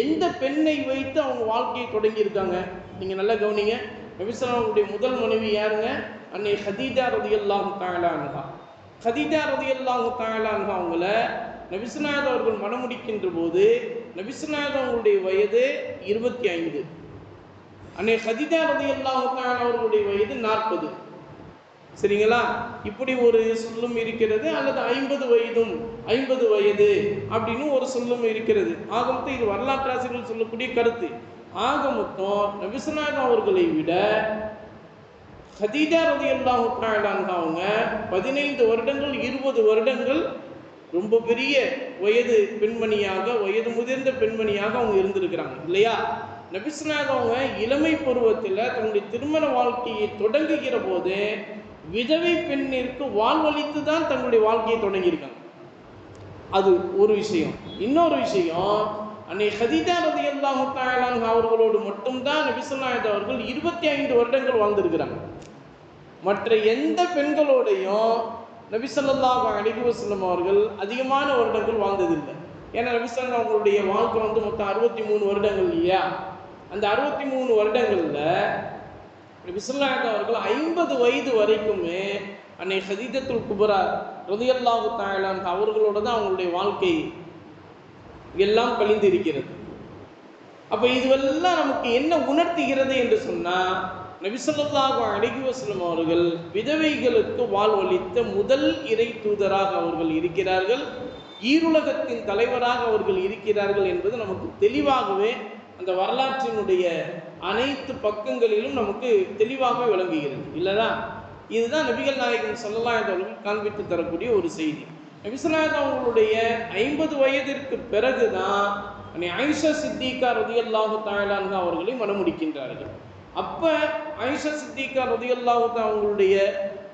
எந்த பெண்ணை வைத்து அவங்க வாழ்க்கையை தொடங்கியிருக்காங்க நீங்கள் நல்லா கவனிங்க. நபி ஸல்லல்லாஹு அலைஹி வஸல்லம் முதல் மனைவி யாருங்க? அன்னை ஹதீஜா ரலியல்லாஹு தஆலா அன்ஹா. ஹதீஜா ரலியல்லாஹு தஆலா அன்ஹா அவங்கள நபி ஸல்லல்லாஹு அலைஹி வஸல்லம் அவர்கள் மணமுடிக்கின்ற போது நபி ஸல்லல்லாஹு அலைஹி வஸல்லம் அவங்களுடைய வயது 25. அன்னை ஹதீஜா ரலியல்லாஹு தஆலா அவர்களுடைய வயது 40. சரிங்களா? இப்படி ஒரு சொல்லும் இருக்கிறது. அல்லது 50 வயது அப்படின்னு ஒரு சொல்லும் இருக்கிறது. ஆக மொத்தம் இது வரலாற்றாசிரியர்கள் சொல்லக்கூடிய கருத்து. ஆக மொத்தம் நபி ஸல்லல்லாஹு அலைஹி வஸல்லம் அவர்களை விட ஹதீஜா ரலியல்லாஹு தஆலா அன்ஹா அவங்க 15 வருடங்கள் 20 வருடங்கள் ரொம்ப பெரிய வயது முதிர்ந்த பெண்மணியாக அவங்க இருந்திருக்கிறாங்க இல்லையா? நபி ஸல்லல்லாஹு அலைஹி வஸல்லம் அவங்க இளமை பருவத்தில் தன்னுடைய திருமண வாழ்க்கையை தொடங்குகிற போது விதவை பெண்ணிற்கு வாழ்வளித்து தான் தங்களுடைய வாழ்க்கையை தொடங்கியிருக்காங்க. அது ஒரு விஷயம். இன்னொரு விஷயம், அன்னை ஹதீஜா ரலியல்லாஹு தஆலா அன்ஹா அவர்களோடு மட்டும்தான் நபி ஸல்லல்லாஹு அலைஹி வஸல்லம் அவர்கள் 25 வருடங்கள் வாழ்ந்திருக்கிறாங்க. மற்ற எந்த பெண்களோடையும் நபி ஸல்லல்லாஹு அலைஹி வஸல்லம் அவர்கள் அதிகமான வருடங்கள் வாழ்ந்ததில்லை. ஏன்னா நபி ஸல்லல்லாஹு அவங்களுடைய வாழ்க்கை மொத்தம் 63 வருடங்கள் இல்லையா? அந்த 63 வருடங்களில் நபி ஸல்லல்லாஹு அலைஹி அவர்கள் 50 வயது வரைக்குமே அன்னை ஹதீஜத்துல் குப்ரா ரலியல்லாஹு தஆலா அன்ஹா அவர்களோட தான் அவங்களுடைய வாழ்க்கை எல்லாம் கழிந்து இருக்கிறது. அப்போ இதுவெல்லாம் நமக்கு என்ன உணர்த்துகிறது என்று சொன்னால், நபி ஸல்லல்லாஹு அலைஹி வஸல்லம் அவர்கள் விதவைகளுக்கு வாழ்வளித்த முதல் இறை தூதராக அவர்கள் இருக்கிறார்கள். ஈருலகத்தின் தலைவராக அவர்கள் இருக்கிறார்கள் என்பது நமக்கு தெளிவாகவே அந்த வரலாற்றினுடைய அனைத்து பக்கங்களிலும் நமக்கு தெளிவாகவே விளங்குகிறது இல்லைனா? இதுதான் நபிகள் நாயகம் ஸல்லல்லாஹு அலைஹி வஸல்லம் காண்பித்து தரக்கூடிய ஒரு செய்தி. நபி ஸல்லல்லாஹு அலைஹி வஸல்லம் அவங்களுடைய 50 வயதிற்கு பிறகு தான் ஆயிஷா சித்திகா ரலியல்லாஹு தஆலா அன்ஹா அவர்களை மணமுடிக்கின்றார்கள். அப்போ ஆயிஷா சித்திகா ரலியல்லாஹு தஆலா அவங்களுடைய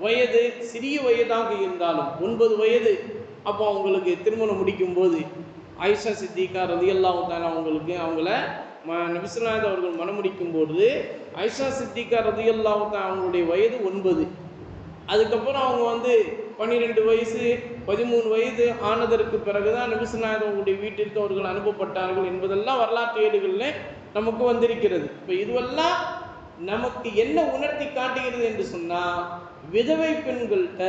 வயது சிறிய வயதாக இருந்தாலும் 9 வயது. அப்போ அவங்களுக்கு திருமணம் முடிக்கும்போது ஆயிஷா சித்திகா ரலியல்லாஹு தஆலா அவங்கள நபி ஸல்லல்லாஹு அலைஹி வஸல்லம் அவர்கள் மணமுடிக்கும்போது ஆயிஷா சித்திகா ரலியல்லாஹு தஆலா அவங்களுடைய வயது 9. அதுக்கப்புறம் அவங்க 12 வயசு 13 வயது ஆனதற்கு பிறகுதான் நபி ஸல்லல்லாஹு அலைஹி வஸல்லம் அவங்களுடைய வீட்டிற்கு அவர்கள் அனுப்பப்பட்டார்கள் என்பதெல்லாம் வரலாற்று ஏடுகளில் நமக்கு வந்திருக்கிறது. இப்போ இதுவெல்லாம் நமக்கு என்ன உணர்த்தி காட்டுகிறது என்று சொன்னால், விதவை பெண்கள்கிட்ட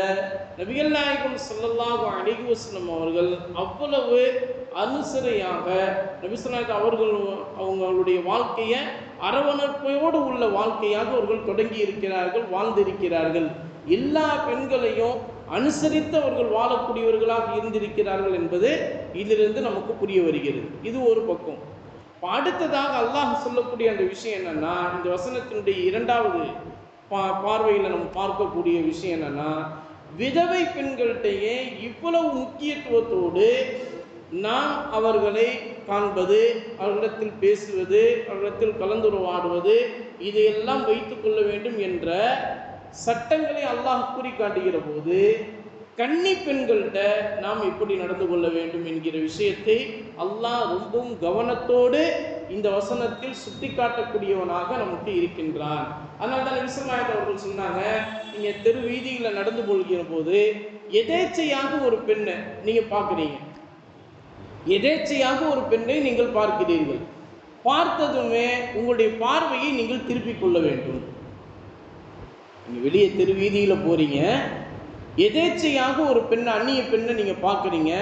நபிகள் நாயகம் ஸல்லல்லாஹு அலைஹி வஸல்லம் அவர்கள் அவ்வளவு அனுசரையாக நபிசல்லாஹ் அவர்கள் அவங்களுடைய வாழ்க்கையை அரவணைப்போடு உள்ள வாழ்க்கையாக அவர்கள் தொடங்கி இருக்கிறார்கள், வாழ்ந்திருக்கிறார்கள். எல்லா பெண்களையும் அனுசரித்து அவர்கள் வாழக்கூடியவர்களாக இருந்திருக்கிறார்கள் என்பது இதிலிருந்து நமக்கு புரிய வருகிறது. இது ஒரு பக்கம். அடுத்ததாக அல்லாஹ் சொல்லக்கூடிய அந்த விஷயம் என்னன்னா, இந்த வசனத்தினுடைய இரண்டாவது பார்வையில் நம்ம பார்க்கக்கூடிய விஷயம் என்னன்னா, விதவை பெண்கள்கிட்டயே இவ்வளவு முக்கியத்துவத்தோடு நாம் அவர்களை காண்பது, அவர்களிடத்தில் பேசுவது, அவர்களிடத்தில் கலந்துரையாடுவது, இதையெல்லாம் வைத்துக் கொள்ள வேண்டும் என்ற சட்டங்களை அல்லாஹ் கூறி காட்டுகிற போது, கன்னி பெண்கள்கிட்ட நாம் எப்படி நடந்து கொள்ள வேண்டும் என்கிற விஷயத்தை அல்லாஹ் ரொம்பவும் கவனத்தோடு இந்த வசனத்தில் சுட்டி காட்டக்கூடியவனாக நமக்கு இருக்கின்றான். அதனால தான் நபி ஸல்லல்லாஹு அலைஹி அவர்கள் சொன்னாங்க, நீங்க தெரு வீதியில் நடந்து கொள்கிற போது எதேச்சையாக ஒரு பெண்ணை நீங்க பார்க்குறீங்க, எதேச்சையாக ஒரு பெண்ணை நீங்கள் பார்க்கிறீர்கள், பார்த்ததுமே உங்களுடைய பார்வையை நீங்கள் திருப்பிக் கொள்ள வேண்டும். நீங்கள் வெளியே தெரு வீதியில் போறீங்க, எதேச்சையாக ஒரு பெண்ணை, அந்நிய பெண்ணை நீங்கள் பார்க்குறீங்க,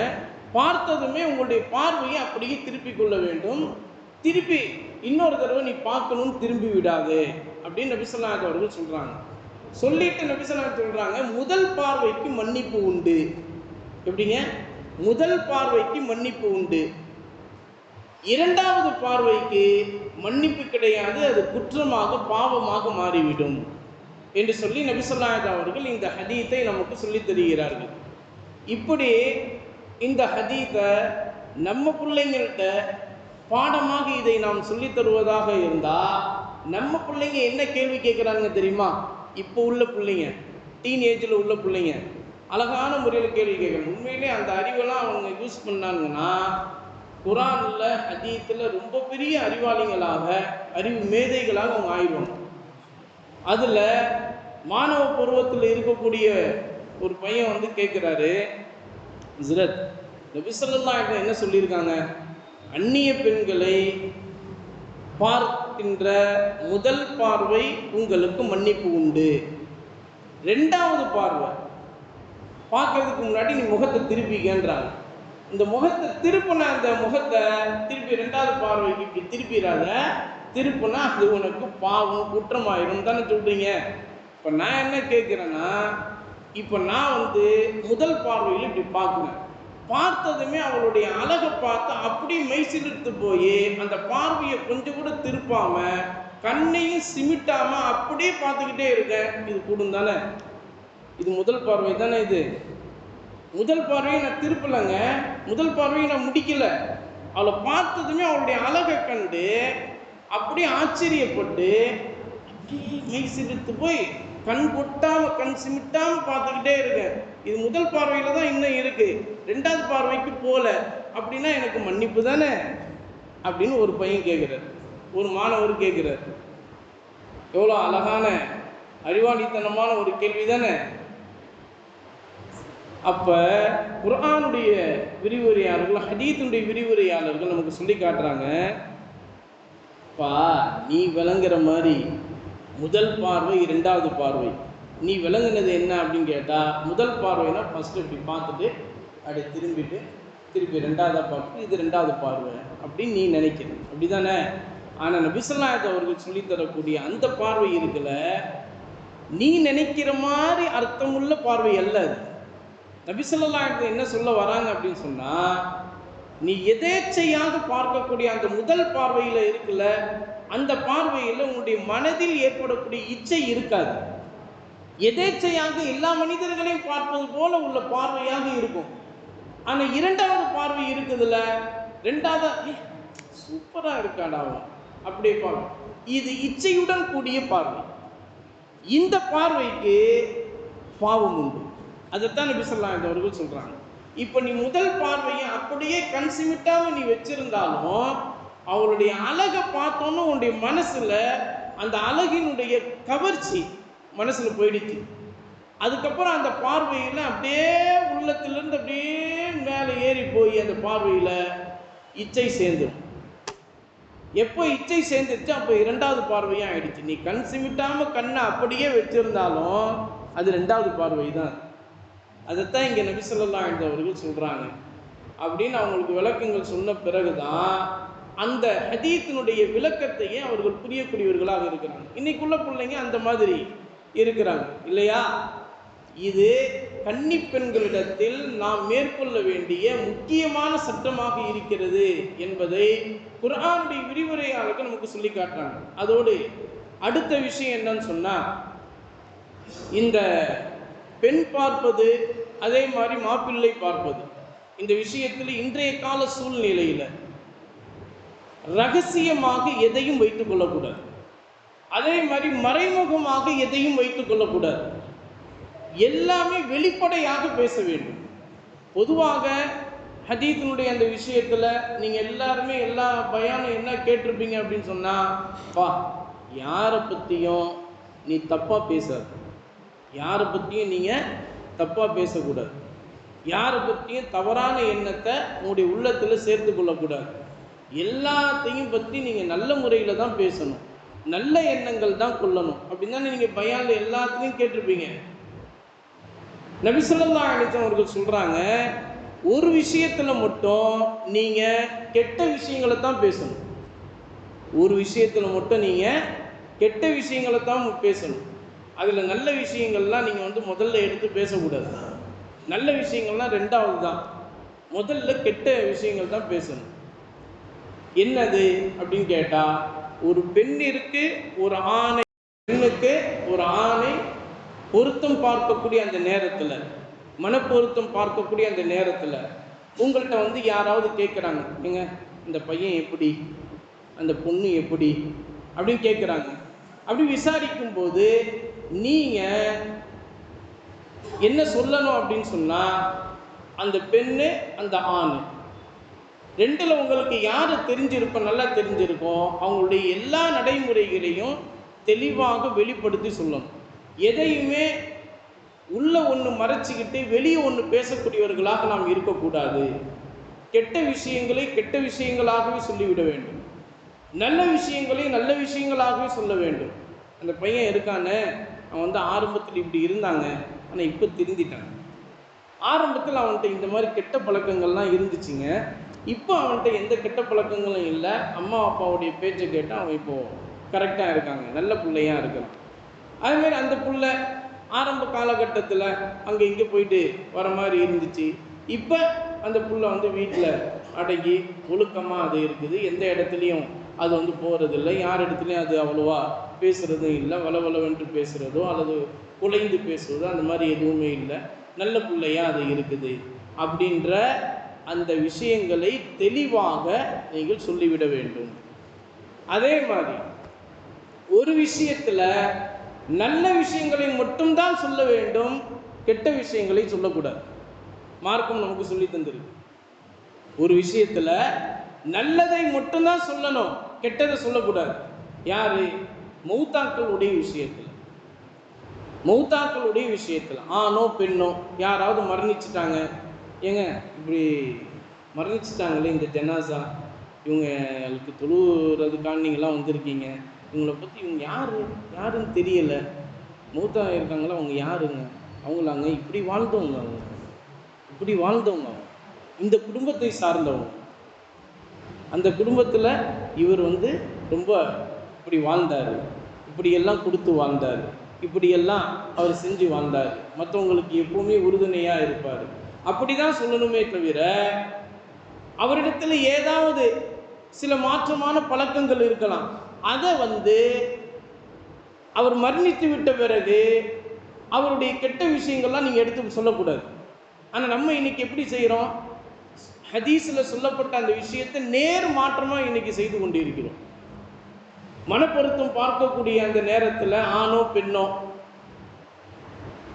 பார்த்ததுமே உங்களுடைய பார்வையை அப்படியே திருப்பிக் கொள்ள வேண்டும். திருப்பி இன்னொரு தடவை நீ பார்க்கணும்னு திரும்பி விடாது அப்படின்னு நபி ஸல்லல்லாஹு அலைஹி அவர்கள் சொல்கிறாங்க. சொல்லிட்டு நபி ஸல்லல்லாஹு அலைஹி சொல்கிறாங்க, முதல் பார்வைக்கு மன்னிப்பு உண்டு. எப்படிங்க? முதல் பார்வைக்கு மன்னிப்பு உண்டு, இரண்டாவது பார்வைக்கு மன்னிப்பு கிடையாது, அது குற்றமாக பாவமாக மாறிவிடும் என்று சொல்லி நபி ஸல்லல்லாஹு அலைஹி அவர்கள் இந்த ஹதீத்தை நமக்கு சொல்லித் தருகிறார்கள். இப்படி இந்த ஹதீத்தை நம்ம பிள்ளைங்கள்ட்ட பாடமாக இதை நாம் சொல்லித் தருவதாக இருந்தால், நம்ம பிள்ளைங்க என்ன கேள்வி கேட்குறாங்க தெரியுமா? இப்போ உள்ள பிள்ளைங்க, டீனேஜில் உள்ள பிள்ளைங்க அழகான முறையில் கேள்வி கேட்குறாங்க. உண்மையிலே அந்த அறிவெல்லாம் அவங்க யூஸ் பண்ணாங்கன்னா குர்ஆனில் ஹதீத்தில் ரொம்ப பெரிய அறிவாளிகளாக, அறிவு மேதைகளாக அவங்க ஆயிடுவாங்க. அதில் மாணவ பருவத்தில் இருக்கக்கூடிய ஒரு பையன் வந்து கேட்குறாரு, ஹஸ்ரத் நபி ஸல்லல்லாஹு அலைஹி என்ன சொல்லியிருக்காங்க, அந்நிய பெண்களை பார்க்கின்ற முதல் பார்வை உங்களுக்கு மன்னிப்பு உண்டு, ரெண்டாவது பார்வை பார்க்கறதுக்கு முன்னாடி நீ முகத்தை திருப்பிக்கன்றாங்க. இந்த முகத்தை திருப்பின, அந்த முகத்தை திருப்பி ரெண்டாவது பார்வைக்கு இப்படி திருப்பிடாத, திருப்பினா அது உனக்கு பாவம் குற்றமாயிரும் தானே சொல்றீங்க. இப்போ நான் என்ன கேட்குறேன்னா, இப்போ நான் வந்து முதல் பார்வையில் இப்படி பார்க்குறேன், பார்த்ததுமே அவளுடைய அழகை பார்த்து அப்படியே மெய்சிலிர்த்து போய் அந்த பார்வையை கொஞ்சம் கூட திருப்பாம, கண்ணையும் சிமிட்டாம அப்படியே பார்த்துக்கிட்டே இருக்கேன், இது கூடும் தானே? இது முதல் பார்வை தானே? இது முதல் பார்வையை நான் திருப்பலைங்க, முதல் பார்வையை நான் முடிக்கல. அவளை பார்த்ததுமே அவளுடைய அழகை கண்டு அப்படியே ஆச்சரியப்பட்டு அப்படியே மெய் சிரித்து போய் கண் கொட்டாம கண் சிமிட்டாம பார்த்துக்கிட்டே இருக்கேன். இது முதல் பார்வையில தான் இன்னும் இருக்கு, ரெண்டாவது பார்வைக்கு போல, அப்படின்னா எனக்கு மன்னிப்பு தானே அப்படின்னு ஒரு பையன் கேட்குறாரு, ஒரு மாணவர் கேட்குறாரு. எவ்வளோ அழகான அறிவாளித்தனமான ஒரு கேள்வி தானே? அப்போ குர்ஆனுடைய விரிவுரையாளர்கள், ஹதீத்துடைய விரிவுரையாளர்கள் நமக்கு சொல்லி காட்டுறாங்க, பா நீ விளங்குற மாதிரி முதல் பார்வை இரண்டாவது பார்வை, நீ விளங்குனது என்ன அப்படின்னு கேட்டால், முதல் பார்வைனா ஃபஸ்ட்டு இப்படி பார்த்துட்டு அப்படி திரும்பிட்டு திருப்பி ரெண்டாவதாக பார்த்து இது ரெண்டாவது பார்வை அப்படின்னு நீ நினைக்கிற, அப்படி தானே? ஆனால் நபி ஸல்லல்லாஹு அலைஹி அவர்கள் சொல்லித்தரக்கூடிய அந்த பார்வை இருக்குல்ல, நீ நினைக்கிற மாதிரி அர்த்தமுள்ள பார்வை அல்ல அது. நபி ஸல்லல்லாஹு அலைஹி என்ன சொல்ல வராங்க அப்படின்னு சொன்னால், நீ எதேச்சையாக பார்க்கக்கூடிய அந்த முதல் பார்வையில் இருக்குல்ல, அந்த பார்வையில் உன்னுடைய மனதில் ஏற்படக்கூடிய இச்சை இருக்காது. எதேச்சையாக எல்லா மனிதர்களையும் பார்ப்பது போல உள்ள பார்வையாக இருக்கும். ஆனால் இரண்டாவது பார்வை இருக்குதுல்ல, ரெண்டாவது சூப்பராக இருக்காடா அப்படியே பார்வை, இது இச்சையுடன் கூடிய பார்வை. இந்த பார்வைக்கு பாவம் உண்டு. அதைத்தான் நபி ஸல்லல்லாஹு அலைஹி அவர்கள் சொல்றாங்க. இப்போ நீ முதல் பார்வையை அப்படியே கண் சிமிட்டாம நீ வச்சிருந்தாலும், அவளுடைய அழகை பார்த்தோன்னு உன்னுடைய மனசுல அந்த அழகினுடைய கவர்ச்சி மனசுல போயிடுச்சு. அதுக்கப்புறம் அந்த பார்வையில் அப்படியே உள்ளத்திலிருந்து அப்படியே மேலே ஏறி போய் அந்த பார்வையில் இச்சை சேர்ந்துடும். எப்போ இச்சை சேர்ந்துருச்சு அப்போ இரண்டாவது பார்வையாக ஆயிடுச்சு. நீ கண் சிமிட்டாமல் கண்ணை அப்படியே வச்சிருந்தாலும் அது ரெண்டாவது பார்வை தான். அதைத்தான் இங்கே நபி ஸல்லல்லாஹு அலைஹி அவர்கள் சொல்கிறாங்க. அப்படின்னு அவங்களுக்கு விளக்கங்கள் சொன்ன பிறகுதான் அந்த ஹதீத்தினுடைய விளக்கத்தையே அவர்கள் புரியக்கூடியவர்களாக இருக்கிறாங்க. இன்னைக்குள்ள பிள்ளைங்க அந்த மாதிரி இருக்கிறாங்க இல்லையா? இது கன்னி பெண்களிடத்தில் நாம் மேற்கொள்ள வேண்டிய முக்கியமான சட்டமாக இருக்கிறது என்பதை குர்ஆனுடைய விரிவுரையாளர்கள் நமக்கு சொல்லி காட்டுறாங்க. அதோடு அடுத்த விஷயம் என்னன்னு சொன்னா, இந்த பெண் பார்ப்பது அதே மாதிரி மாப்பிள்ளை பார்ப்பது, இந்த விஷயத்தில் இன்றைய கால சூழ்நிலையில ரகசியமாக எதையும் வைத்துக் கொள்ளக்கூடாது. அதே மாதிரி மறைமுகமாக எதையும் வைத்துக் கொள்ளக்கூடாது. எல்லாமே வெளிப்படையாக பேச வேண்டும். பொதுவாக ஹதீத்தினுடைய அந்த விஷயத்தில் நீங்கள் எல்லாருமே எல்லா பயானும் என்ன கேட்டிருப்பீங்க அப்படின்னு சொன்னால், பா யாரை பற்றியும் நீ தப்பாக பேசாது, யாரை பற்றியும் நீங்கள் தப்பாக பேசக்கூடாது, யாரை பற்றியும் தவறான எண்ணத்தை உங்களுடைய உள்ளத்தில் சேர்த்து கொள்ளக்கூடாது, எல்லாத்தையும் பற்றி நீங்கள் நல்ல முறையில் தான் பேசணும், நல்ல எண்ணங்கள் தான் கொள்ளணும் அப்படின்னு தானே நீங்கள் பயானில் எல்லாத்துலேயும் கேட்டிருப்பீங்க. நபி ஸல்லல்லாஹு அலைஹி அவர்கள் சொல்கிறாங்க, ஒரு விஷயத்தில் மட்டும் நீங்கள் கெட்ட விஷயங்களை தான் பேசணும். ஒரு விஷயத்தில் மட்டும் நீங்கள் கெட்ட விஷயங்களை தான் பேசணும். அதில் நல்ல விஷயங்கள்லாம் நீங்கள் முதல்ல எடுத்து பேசக்கூடாது. நல்ல விஷயங்கள்லாம் ரெண்டாவது தான். முதல்ல கெட்ட விஷயங்கள் தான் பேசணும். என்னது அப்படின்னு கேட்டால், ஒரு பெண்ணிற்கு ஒரு ஆணை, பெண்ணுக்கு ஒரு ஆணை பொருத்தம் பார்க்கக்கூடிய அந்த நேரத்தில், மனப்பொருத்தம் பார்க்கக்கூடிய அந்த நேரத்தில் உங்கள்கிட்ட யாராவது கேட்குறாங்க, ஏங்க இந்த பையன் எப்படி, அந்த பொண்ணு எப்படி அப்படின்னு கேட்குறாங்க. அப்படி விசாரிக்கும் போது நீங்கள் என்ன சொல்லணும் அப்படின்னு சொன்னால், அந்த பெண்ணு அந்த ஆண் ரெண்டில் உங்களுக்கு யார் நல்லா தெரிஞ்சிருக்கோம், அவங்களுடைய எல்லா நடைமுறைகளையும் தெளிவாக வெளிப்படுத்தி சொல்லணும். எதையுமே உள்ள ஒன்று மறைச்சிக்கிட்டு வெளியே ஒன்று பேசக்கூடியவர்களாக நாம் இருக்கக்கூடாது. கெட்ட விஷயங்களை கெட்ட விஷயங்களாகவே சொல்லிவிட வேண்டும், நல்ல விஷயங்களை நல்ல விஷயங்களாகவே சொல்ல வேண்டும். அந்த பையன் இருக்கானே, அவன் ஆரம்பத்தில் இப்படி இருந்தாங்க, ஆனால் இப்போ திருந்திட்டாங்க. ஆரம்பத்தில் அவன்கிட்ட இந்த மாதிரி கெட்ட பழக்கங்கள்லாம் இருந்துச்சுங்க, இப்போ அவன்கிட்ட எந்த கெட்ட பழக்கங்களும் இல்லை, அம்மா அப்பாவுடைய பேச்சை கேட்டால் அவன் இப்போது கரெக்டாக இருக்காங்க, நல்ல பிள்ளையாக இருக்கிறான். அதுமாரி அந்த பிள்ளை ஆரம்ப காலகட்டத்தில் அங்கே இங்கே போயிட்டு வர மாதிரி இருந்துச்சு. இப்போ அந்த பிள்ளை வீட்டில் அடங்கி ஒழுக்கமாக அது இருக்குது. எந்த இடத்துலையும் அது போகிறதில்லை, யார் இடத்துலையும் அது அவ்வளோவா பேசுகிறதும் இல்லை, வளவளவென்று பேசுகிறதோ அல்லது குலைந்து பேசுகிறதோ அந்த மாதிரி எதுவுமே இல்லை, நல்ல பிள்ளையாக அது இருக்குது அப்படின்ற அந்த விஷயங்களை தெளிவாக நீங்கள் சொல்லிவிட வேண்டும். அதே மாதிரி ஒரு விஷயத்தில் நல்ல விஷயங்களை மட்டும்தான் சொல்ல வேண்டும், கெட்ட விஷயங்களை சொல்லக்கூடாது. மார்க்கம் நமக்கு சொல்லி தந்திருக்கு. ஒரு விஷயத்தில் நல்லதை மட்டும்தான் சொல்லணும், கெட்டதை சொல்லக்கூடாது. யாரு? மௌத்தாக்களுடைய விஷயத்தில். மௌத்தாக்களுடைய விஷயத்தில் ஆணோ பெண்ணோ யாராவது மரணிச்சிட்டாங்க, ஏங்க இப்படி மரணிச்சிட்டாங்களே இந்த ஜனாசா, இவங்களுக்கு தொழுறதுக்கான நீங்களாம் வந்திருக்கீங்க, இவங்களை பற்றி இவங்க யாருன்னு தெரியலை, மூத்தா இருக்காங்களா, அவங்க யாருங்க, அவங்களாங்க இப்படி வாழ்ந்தவங்க, அவங்க இப்படி வாழ்ந்தவங்க, இந்த குடும்பத்தை சார்ந்தவங்க, அந்த குடும்பத்தில் இவர் ரொம்ப இப்படி வாழ்ந்தார், இப்படியெல்லாம் கொடுத்து வாழ்ந்தார், இப்படியெல்லாம் அவர் செஞ்சு வாழ்ந்தார், மற்றவங்களுக்கு எப்பவுமே உறுதுணையாக இருப்பார், அப்படி தான் சொல்லணுமே தவிர அவரிடத்தில் ஏதாவது சில மாற்றமான பழக்கங்கள் இருக்கலாம், அதை அவர் மரணித்து விட்ட பிறகு அவருடைய கெட்ட விஷயங்கள்லாம் நீங்கள் எடுத்து சொல்லக்கூடாது. ஆனால் நம்ம இன்னைக்கு எப்படி செய்கிறோம்? ஹதீஸில் சொல்லப்பட்ட அந்த விஷயத்தை நேர் மாற்றமாக இன்னைக்கு செய்து கொண்டு இருக்கிறோம். மனப்பொருத்தம் பார்க்கக்கூடிய அந்த நேரத்தில் ஆணோ பெண்ணோ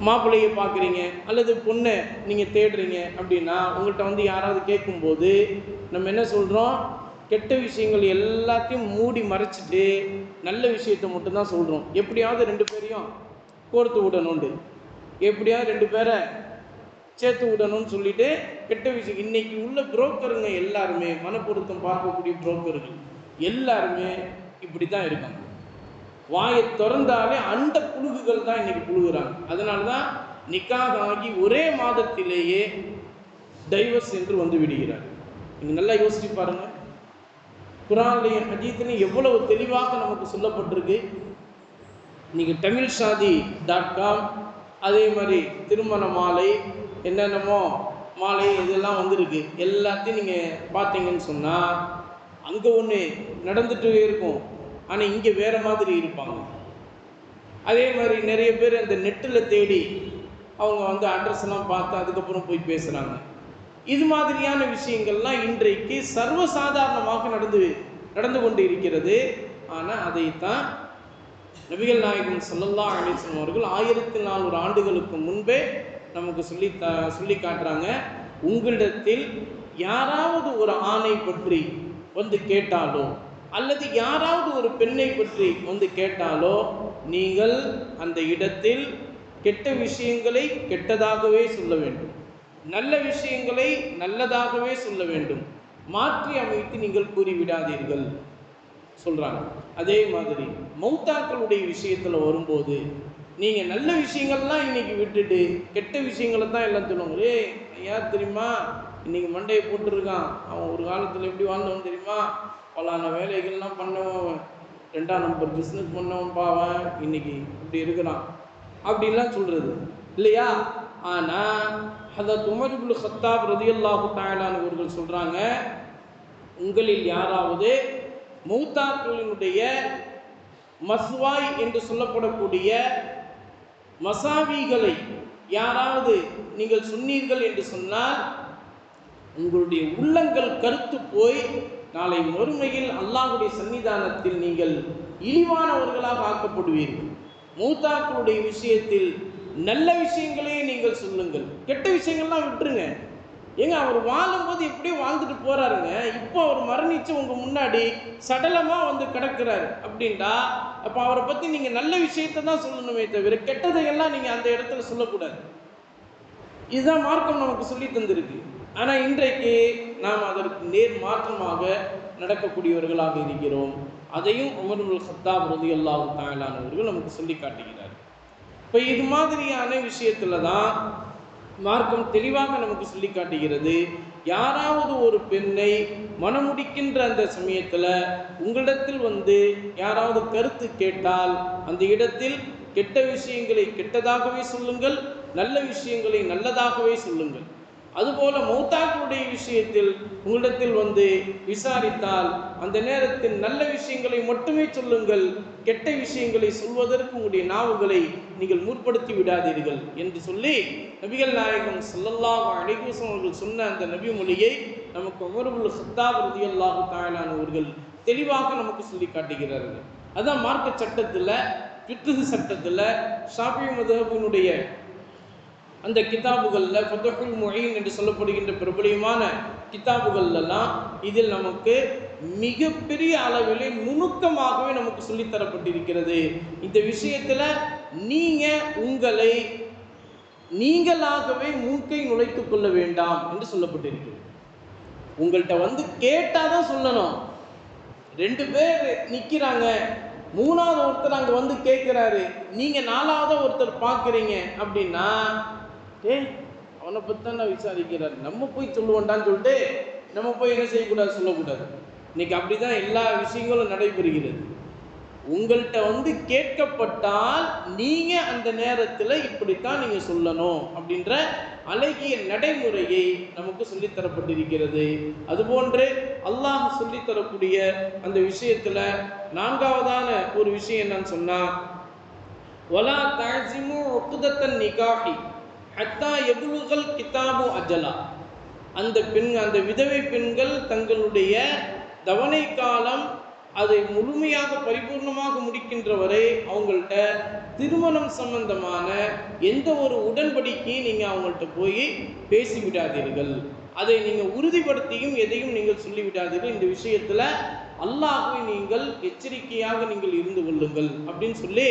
மாப்பிள்ளையை பார்க்குறீங்க அல்லது பொண்ணை நீங்கள் தேடுறீங்க அப்படின்னா உங்கள்கிட்ட யாராவது கேட்கும்போது நம்ம என்ன சொல்கிறோம்? கெட்ட விஷயங்கள் எல்லாத்தையும் மூடி மறைச்சிட்டு நல்ல விஷயத்தை மட்டும்தான் சொல்கிறோம். எப்படியாவது ரெண்டு பேரையும் கோர்த்து விடணுண்டு, எப்படியாவது ரெண்டு பேரை சேர்த்து விடணும்னு சொல்லிட்டு கெட்ட விஷயம். இன்னைக்கு உள்ள புரோக்கருங்க எல்லாருமே, மனப்பொருத்தம் பார்க்கக்கூடிய புரோக்கர்கள் எல்லாருமே இப்படி தான் இருக்காங்க. வாயை திறந்தாலே அந்த புழுகுகள் தான் இன்னைக்கு புழுகுறாங்க. அதனால தான் நிக்காக ஆகி ஒரே மாதத்திலேயே டைவர்ஸ் என்று வந்து விடுகிறார். நீங்கள் நல்லா யோசிச்சு பாருங்க. குர்ஆன்லையும் ஹதீஸ்லையும் எவ்வளவு தெளிவாக நமக்கு சொல்லப்பட்டிருக்கு. நீங்கள் tamilshadi.com அதே மாதிரி திருமண மாலை என்னென்னமோ மாலை இதெல்லாம் வந்திருக்கு. எல்லாத்தையும் நீங்கள் பார்த்தீங்கன்னு சொன்னால் அங்கே ஒன்று நடந்துகிட்டே இருக்கும், ஆனால் இங்கே வேறு மாதிரி இருப்பாங்க. அதே மாதிரி நிறைய பேர் அந்த நெட்டில் தேடி அவங்க வந்து அட்ரஸ்லாம் பார்த்து அதுக்கப்புறம் போய் பேசுகிறாங்க. இது மாதிரியான விஷயங்கள்லாம் இன்றைக்கு சர்வசாதாரணமாக நடந்து கொண்டு இருக்கிறது. ஆனால் அதைத்தான் நபிகள் நாயகம் ஸல்லல்லாஹு அலைஹி வஸல்லம் அவர்கள் 1400 ஆண்டுகளுக்கு முன்பே நமக்கு சொல்லி காட்டுறாங்க. உங்களிடத்தில் யாராவது ஒரு ஆணை பற்றி வந்து கேட்டாலோ அல்லது யாராவது ஒரு பெண்ணை பற்றி வந்து கேட்டாலோ நீங்கள் அந்த இடத்தில் கெட்ட விஷயங்களை கெட்டதாகவே சொல்ல வேண்டும், நல்ல விஷயங்களை நல்லதாகவே சொல்ல வேண்டும், மாற்றி அமைத்து நீங்கள் கூறிவிடாதீர்கள் சொல்கிறாங்க. அதே மாதிரி மௌத்தாக்களுடைய விஷயத்தில் வரும்போது நீங்கள் நல்ல விஷயங்கள்லாம் இன்றைக்கி விட்டுட்டு கெட்ட விஷயங்களை தான் எல்லாம் சொல்லுவாங்க. யார் தெரியுமா இன்றைக்கி மண்டையை போட்டுருக்கான், அவன் ஒரு காலத்தில் எப்படி வாழ்ந்தவன் தெரியுமா, பலான வேலைகள்லாம் பண்ணவன், 2ஆம் நம்பர் பிஸ்னஸ் பண்ணவன் பாவன், இன்றைக்கி இப்படி இருக்கிறான் அப்படின்லாம் சொல்கிறது இல்லையா. ஆனால் ஹதரத் உமர் இப்னு கத்தாப் ரலியல்லாஹு தஆலா அவர்கள் சொல்கிறாங்க, உங்களில் யாராவது மௌத்தாக்களினுடைய மஸ்வாய் என்று சொல்லப்படக்கூடிய மசாவிகளை யாராவது நீங்கள் சொன்னீர்கள் என்று சொன்னால் உங்களுடைய உள்ளங்கள் கருத்து போய் நாளை மறுமையில் அல்லாஹ்வுடைய சன்னிதானத்தில் நீங்கள் இழிவானவர்களாக ஆக்கப்படுவீர்கள். மௌத்தாக்களுடைய விஷயத்தில் நல்ல விஷயங்களே நீங்கள் சொல்லுங்கள், கெட்ட விஷயங்கள்லாம் விட்டுருங்க. ஏங்க அவர் வாழும்போது எப்படியோ வாழ்ந்துட்டு போறாருங்க, இப்போ அவர் மரணிச்சு உங்க முன்னாடி சடலமா வந்து கிடக்கிறாரு அப்படின்டா அப்போ அவரை பத்தி நீங்க நல்ல விஷயத்தை தான் சொல்லணுமே தவிர கெட்டதையெல்லாம் நீங்க அந்த இடத்துல சொல்லக்கூடாது. இதுதான் மார்க்கம் நமக்கு சொல்லி தந்திருக்கு. ஆனா இன்றைக்கு நாம் அதற்கு நேர் மாற்றமாக நடக்கக்கூடியவர்களாக இருக்கிறோம். அதையும் உமர் இப்னு கத்தாப் ரலியல்லாஹு தஆலா அவர்கள் நமக்கு சொல்லி காட்டுகிறார். இப்போ இது மாதிரியான விஷயத்துல தான் மார்க்கம் தெளிவாக நமக்கு சொல்லி காட்டுகிறது. யாராவது ஒரு பெண்ணை மணமுடிக்கின்ற அந்த சமயத்தில் உங்களிடத்தில் வந்து யாராவது கருத்து கேட்டால் அந்த இடத்தில் கெட்ட விஷயங்களை கெட்டதாகவே சொல்லுங்கள், நல்ல விஷயங்களை நல்லதாகவே சொல்லுங்கள். அதுபோல மௌத்தாக்களுடைய விஷயத்தில் உங்களிடத்தில் வந்து விசாரித்தால் அந்த நேரத்தில் நல்ல விஷயங்களை மட்டுமே சொல்லுங்கள், கெட்ட விஷயங்களை சொல்வதற்கு உங்களுடைய நாவுகளை நீங்கள் முற்படுத்தி விடாதீர்கள் என்று சொல்லி நபிகள் நாயகம் ஸல்லல்லாஹு அலைஹி வஸல்லம் அவர்கள் சொன்ன அந்த நபி மொழியை நமக்கு உமர் இப்னு கத்தாப் ரலியல்லாஹு தஆலா அவர்கள் தெளிவாக நமக்கு சொல்லி காட்டுகிறார்கள். அதான் மார்க்க சட்டத்தில் ஃபிக்ஹ் சட்டத்தில் ஷாஃபி மذஹபினுடைய அந்த கிதாபுகளில் ஃபத்ஹுல் முஈன் என்று சொல்லப்படுகின்ற பிரபலியமான கிதாபுகள்லாம் இதில் நமக்கு மிகப்பெரிய அளவிலே நுணுக்கமாகவே நமக்கு சொல்லித்தரப்பட்டிருக்கிறது. இந்த விஷயத்தில் நீங்கள் உங்களை நீங்களாகவே மூக்கை நுழைத்து கொள்ள வேண்டாம் என்று சொல்லப்பட்டிருக்கிறது. உங்கள்கிட்ட வந்து கேட்டால் தான் சொல்லணும். 2 பேர் நிற்கிறாங்க, 3ஆவது ஒருத்தர் அங்கே வந்து கேட்குறாரு, நீங்கள் 4ஆவது ஒருத்தர் பார்க்குறீங்க அப்படின்னா அவனை பற்றி தான் நான் விசாரிக்கிறார், நம்ம போய் சொல்லுவோண்டான்னு சொல்லிட்டு நம்ம போய் என்ன செய்யக்கூடாது, சொல்லக்கூடாது. இன்னைக்கு அப்படி தான் எல்லா விஷயங்களும் நடைபெறுகிறது. உங்கள்கிட்ட வந்து கேட்கப்பட்டால் நீங்கள் அந்த நேரத்தில் இப்படித்தான் நீங்கள் சொல்லணும் அப்படின்ற அழகிய நடைமுறையை நமக்கு சொல்லித்தரப்பட்டிருக்கிறது. அதுபோன்று அல்லாஹ் சொல்லித்தரக்கூடிய அந்த விஷயத்தில் 4ஆவதான ஒரு விஷயம் என்னன்னு சொன்னால், வலா தஅஸிமு உக்தத்தன் நிகாஹி ஹத்தா யபுலுகல் கிதாபு அஜலா. அந்த விதவை பெண்கள் தங்களுடைய தவணை காலம் அதை முழுமையாக பரிபூர்ணமாக முடிக்கின்ற வரை அவங்கள்ட்ட திருமணம் சம்பந்தமான எந்த ஒரு உடன்படிக்கையும் நீங்கள் அவங்கள்ட்ட போய் பேசிவிடாதீர்கள், அதை நீங்கள் உறுதிப்படுத்தியும் எதையும் நீங்கள் சொல்லிவிடாதீர்கள். இந்த விஷயத்தில் அல்லாஹ்வை நீங்கள் எச்சரிக்கையாக நீங்கள் இருந்து கொள்ளுங்கள் அப்படின்னு சொல்லி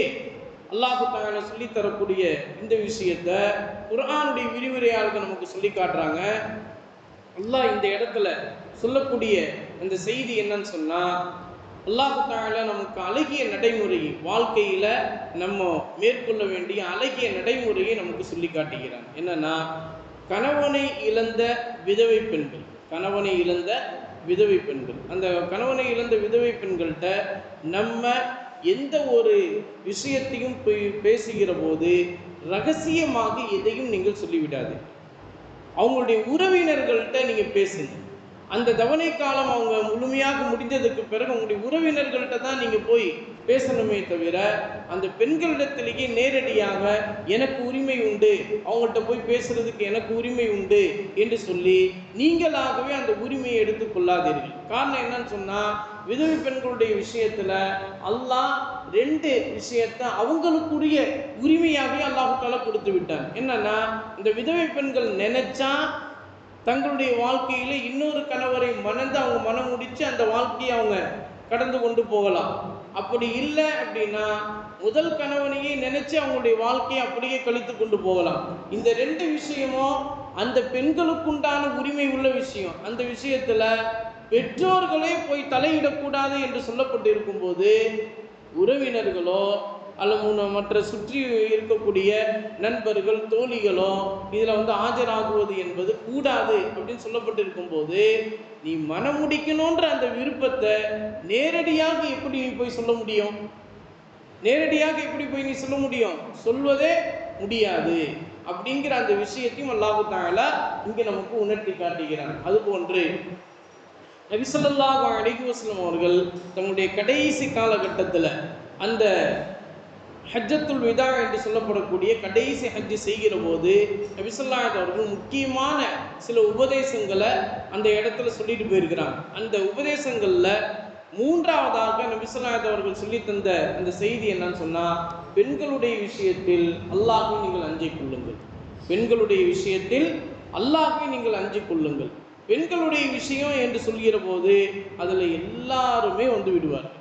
அல்லாஹ் தஆலா சொல்லி தரக்கூடிய இந்த விஷயத்தை குர்ஆனுடைய விரிவுரையாளர்கள் நமக்கு சொல்லி காட்டுறாங்க. அல்லாஹ் இந்த இடத்துல சொல்லக்கூடிய அந்த செய்தி என்னன்னு சொன்னால், அல்லாஹ் தஆலா நமக்கு அழகிய நடைமுறையை, வாழ்க்கையில் நம்ம மேற்கொள்ள வேண்டிய அழகிய நடைமுறையை நமக்கு சொல்லி காட்டுகிறான். என்னன்னா, கணவனை இழந்த விதவை பெண்கள், கணவனை இழந்த விதவை பெண்கள், அந்த கணவனை இழந்த விதவை பெண்கள்கிட்ட நம்ம எந்த ஒரு விஷயத்தையும் பேசுகிற போது ரகசியமாக எதையும் நீங்கள் சொல்லிவிடாது. அவங்களுடைய உறவினர்கள்ட்ட நீங்கள் பேசுங்க. அந்த தவணை காலம் அவங்க முழுமையாக முடிந்ததுக்கு பிறகு உங்களுடைய உறவினர்கள்ட்ட தான் நீங்கள் போய் பேசணுமே தவிர, அந்த பெண்களிடத்திலேயே நேரடியாக எனக்கு உரிமை உண்டு, அவங்கள்ட்ட போய் பேசுறதுக்கு எனக்கு உரிமை உண்டு என்று சொல்லி நீங்களாகவே அந்த உரிமையை எடுத்துக்கொள்ளாதீர்கள். காரணம் என்னன்னு சொன்னால், விதவை பெண்களுடைய விஷயத்தில் அல்லாஹ் 2 விஷயத்தை அவங்களுக்குரிய உரிமையாகவே அல்லாஹ்வுக்கால கொடுத்து விட்டான். என்னன்னா, இந்த விதவை பெண்கள் நினைச்சா தங்களுடைய வாழ்க்கையில் இன்னொரு கணவரை மணந்து அவங்க மனம் முடித்து அந்த வாழ்க்கையை அவங்க கடந்து கொண்டு போகலாம். அப்படி இல்லை அப்படின்னா முதல் கணவனையே நினைச்சு அவங்களுடைய வாழ்க்கையை அப்படியே கழித்து கொண்டு போகலாம். இந்த 2 விஷயமும் அந்த பெண்களுக்குண்டான உரிமை உள்ள விஷயம். அந்த விஷயத்துல பெற்றோர்களே போய் தலையிடக்கூடாது என்று சொல்லப்பட்டு இருக்கும்போது, உறவினர்களோ அல்லது மற்ற சுற்றி இருக்கக்கூடிய நண்பர்கள், தோழிகளோ இதில் ஆஜராகுவது என்பது கூடாது அப்படின்னு சொல்லப்பட்டு இருக்கும்போது, நீ மனம் முடிக்கணுன்ற அந்த விருப்பத்தை நேரடியாக எப்படி நீ போய் சொல்ல முடியும்? நேரடியாக எப்படி போய் நீ சொல்ல முடியும்? சொல்வதே முடியாது. அப்படிங்கிற அந்த விஷயத்தையும் அல்லாஹ் தஆலா இங்கே நமக்கு உணர்த்தி காட்டுகிறான். அதுபோன்று நபி ஸல்லல்லாஹு அலைஹி வஸல்லம் அவர்கள் தங்களுடைய கடைசி காலகட்டத்தில் அந்த ஹஜ்ஜத்துல் விதா என்று சொல்லப்படக்கூடிய கடைசி ஹஜ்ஜு செய்கிற போது நபி ஸல்லல்லாஹு அலைஹி அவர்கள் முக்கியமான சில உபதேசங்களை அந்த இடத்துல சொல்லிட்டு போயிருக்கிறாங்க. அந்த உபதேசங்களில் 3வதாக நபி ஸல்லல்லாஹு அலைஹி அவர்கள் சொல்லி தந்த அந்த செய்தி என்னன்னு சொன்னால், பெண்களுடைய விஷயத்தில் அல்லாஹ்வை நீங்கள் அஞ்சிக் கொள்ளுங்கள். பெண்களுடைய விஷயத்தில் அல்லாஹ்வை நீங்கள் அஞ்சிக் கொள்ளுங்கள். பெண்களுடைய விஷயம் என்று சொல்கிற போது அதில் எல்லாருமே விடுவார்கள்.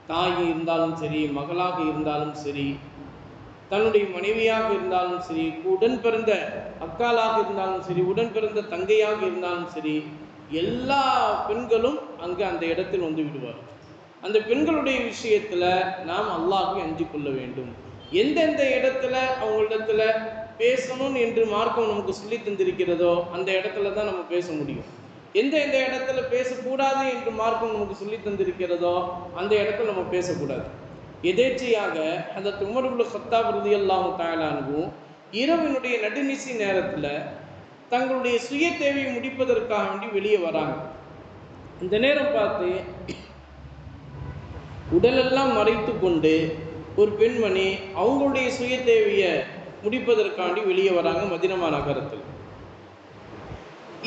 தாய் இருந்தாலும் சரி, மகளாக இருந்தாலும் சரி, தன்னுடைய மனைவியாக இருந்தாலும் சரி, உடன் பிறந்த அக்காலாக இருந்தாலும் சரி, உடன் பிறந்த தங்கையாக இருந்தாலும் சரி, எல்லா பெண்களும் அங்கே அந்த இடத்தில் விடுவார். அந்த பெண்களுடைய விஷயத்தில் நாம் அல்லாஹ்வை அஞ்சிக் கொள்ள வேண்டும். எந்தெந்த இடத்துல அவங்களிடத்துல பேசணும் என்று மார்க்கம் நமக்கு சொல்லி தந்திருக்கிறதோ அந்த இடத்துல தான் நம்ம பேச முடியும். எந்த இடத்துல பேசக்கூடாது என்று மார்க்கம் நமக்கு சொல்லி தந்திருக்கிறதோ அந்த இடத்துல நம்ம பேசக்கூடாது. எதேச்சையாக ஹஜ்ரத் உமர் இப்னு கத்தாப் ரலியல்லாஹு தஆலா அன்ஹு இரவினுடைய நடுநிசி நேரத்தில் தங்களுடைய சுய தேவையை முடிப்பதற்காக வேண்டி வெளியே வராங்க. இந்த நேரம் பார்த்து உடலெல்லாம் மறைத்து கொண்டு ஒரு பெண்மணி அவங்களுடைய சுய தேவையை முடிப்பதற்காண்டி வெளியே வராங்க மதீனா நகரத்தில்.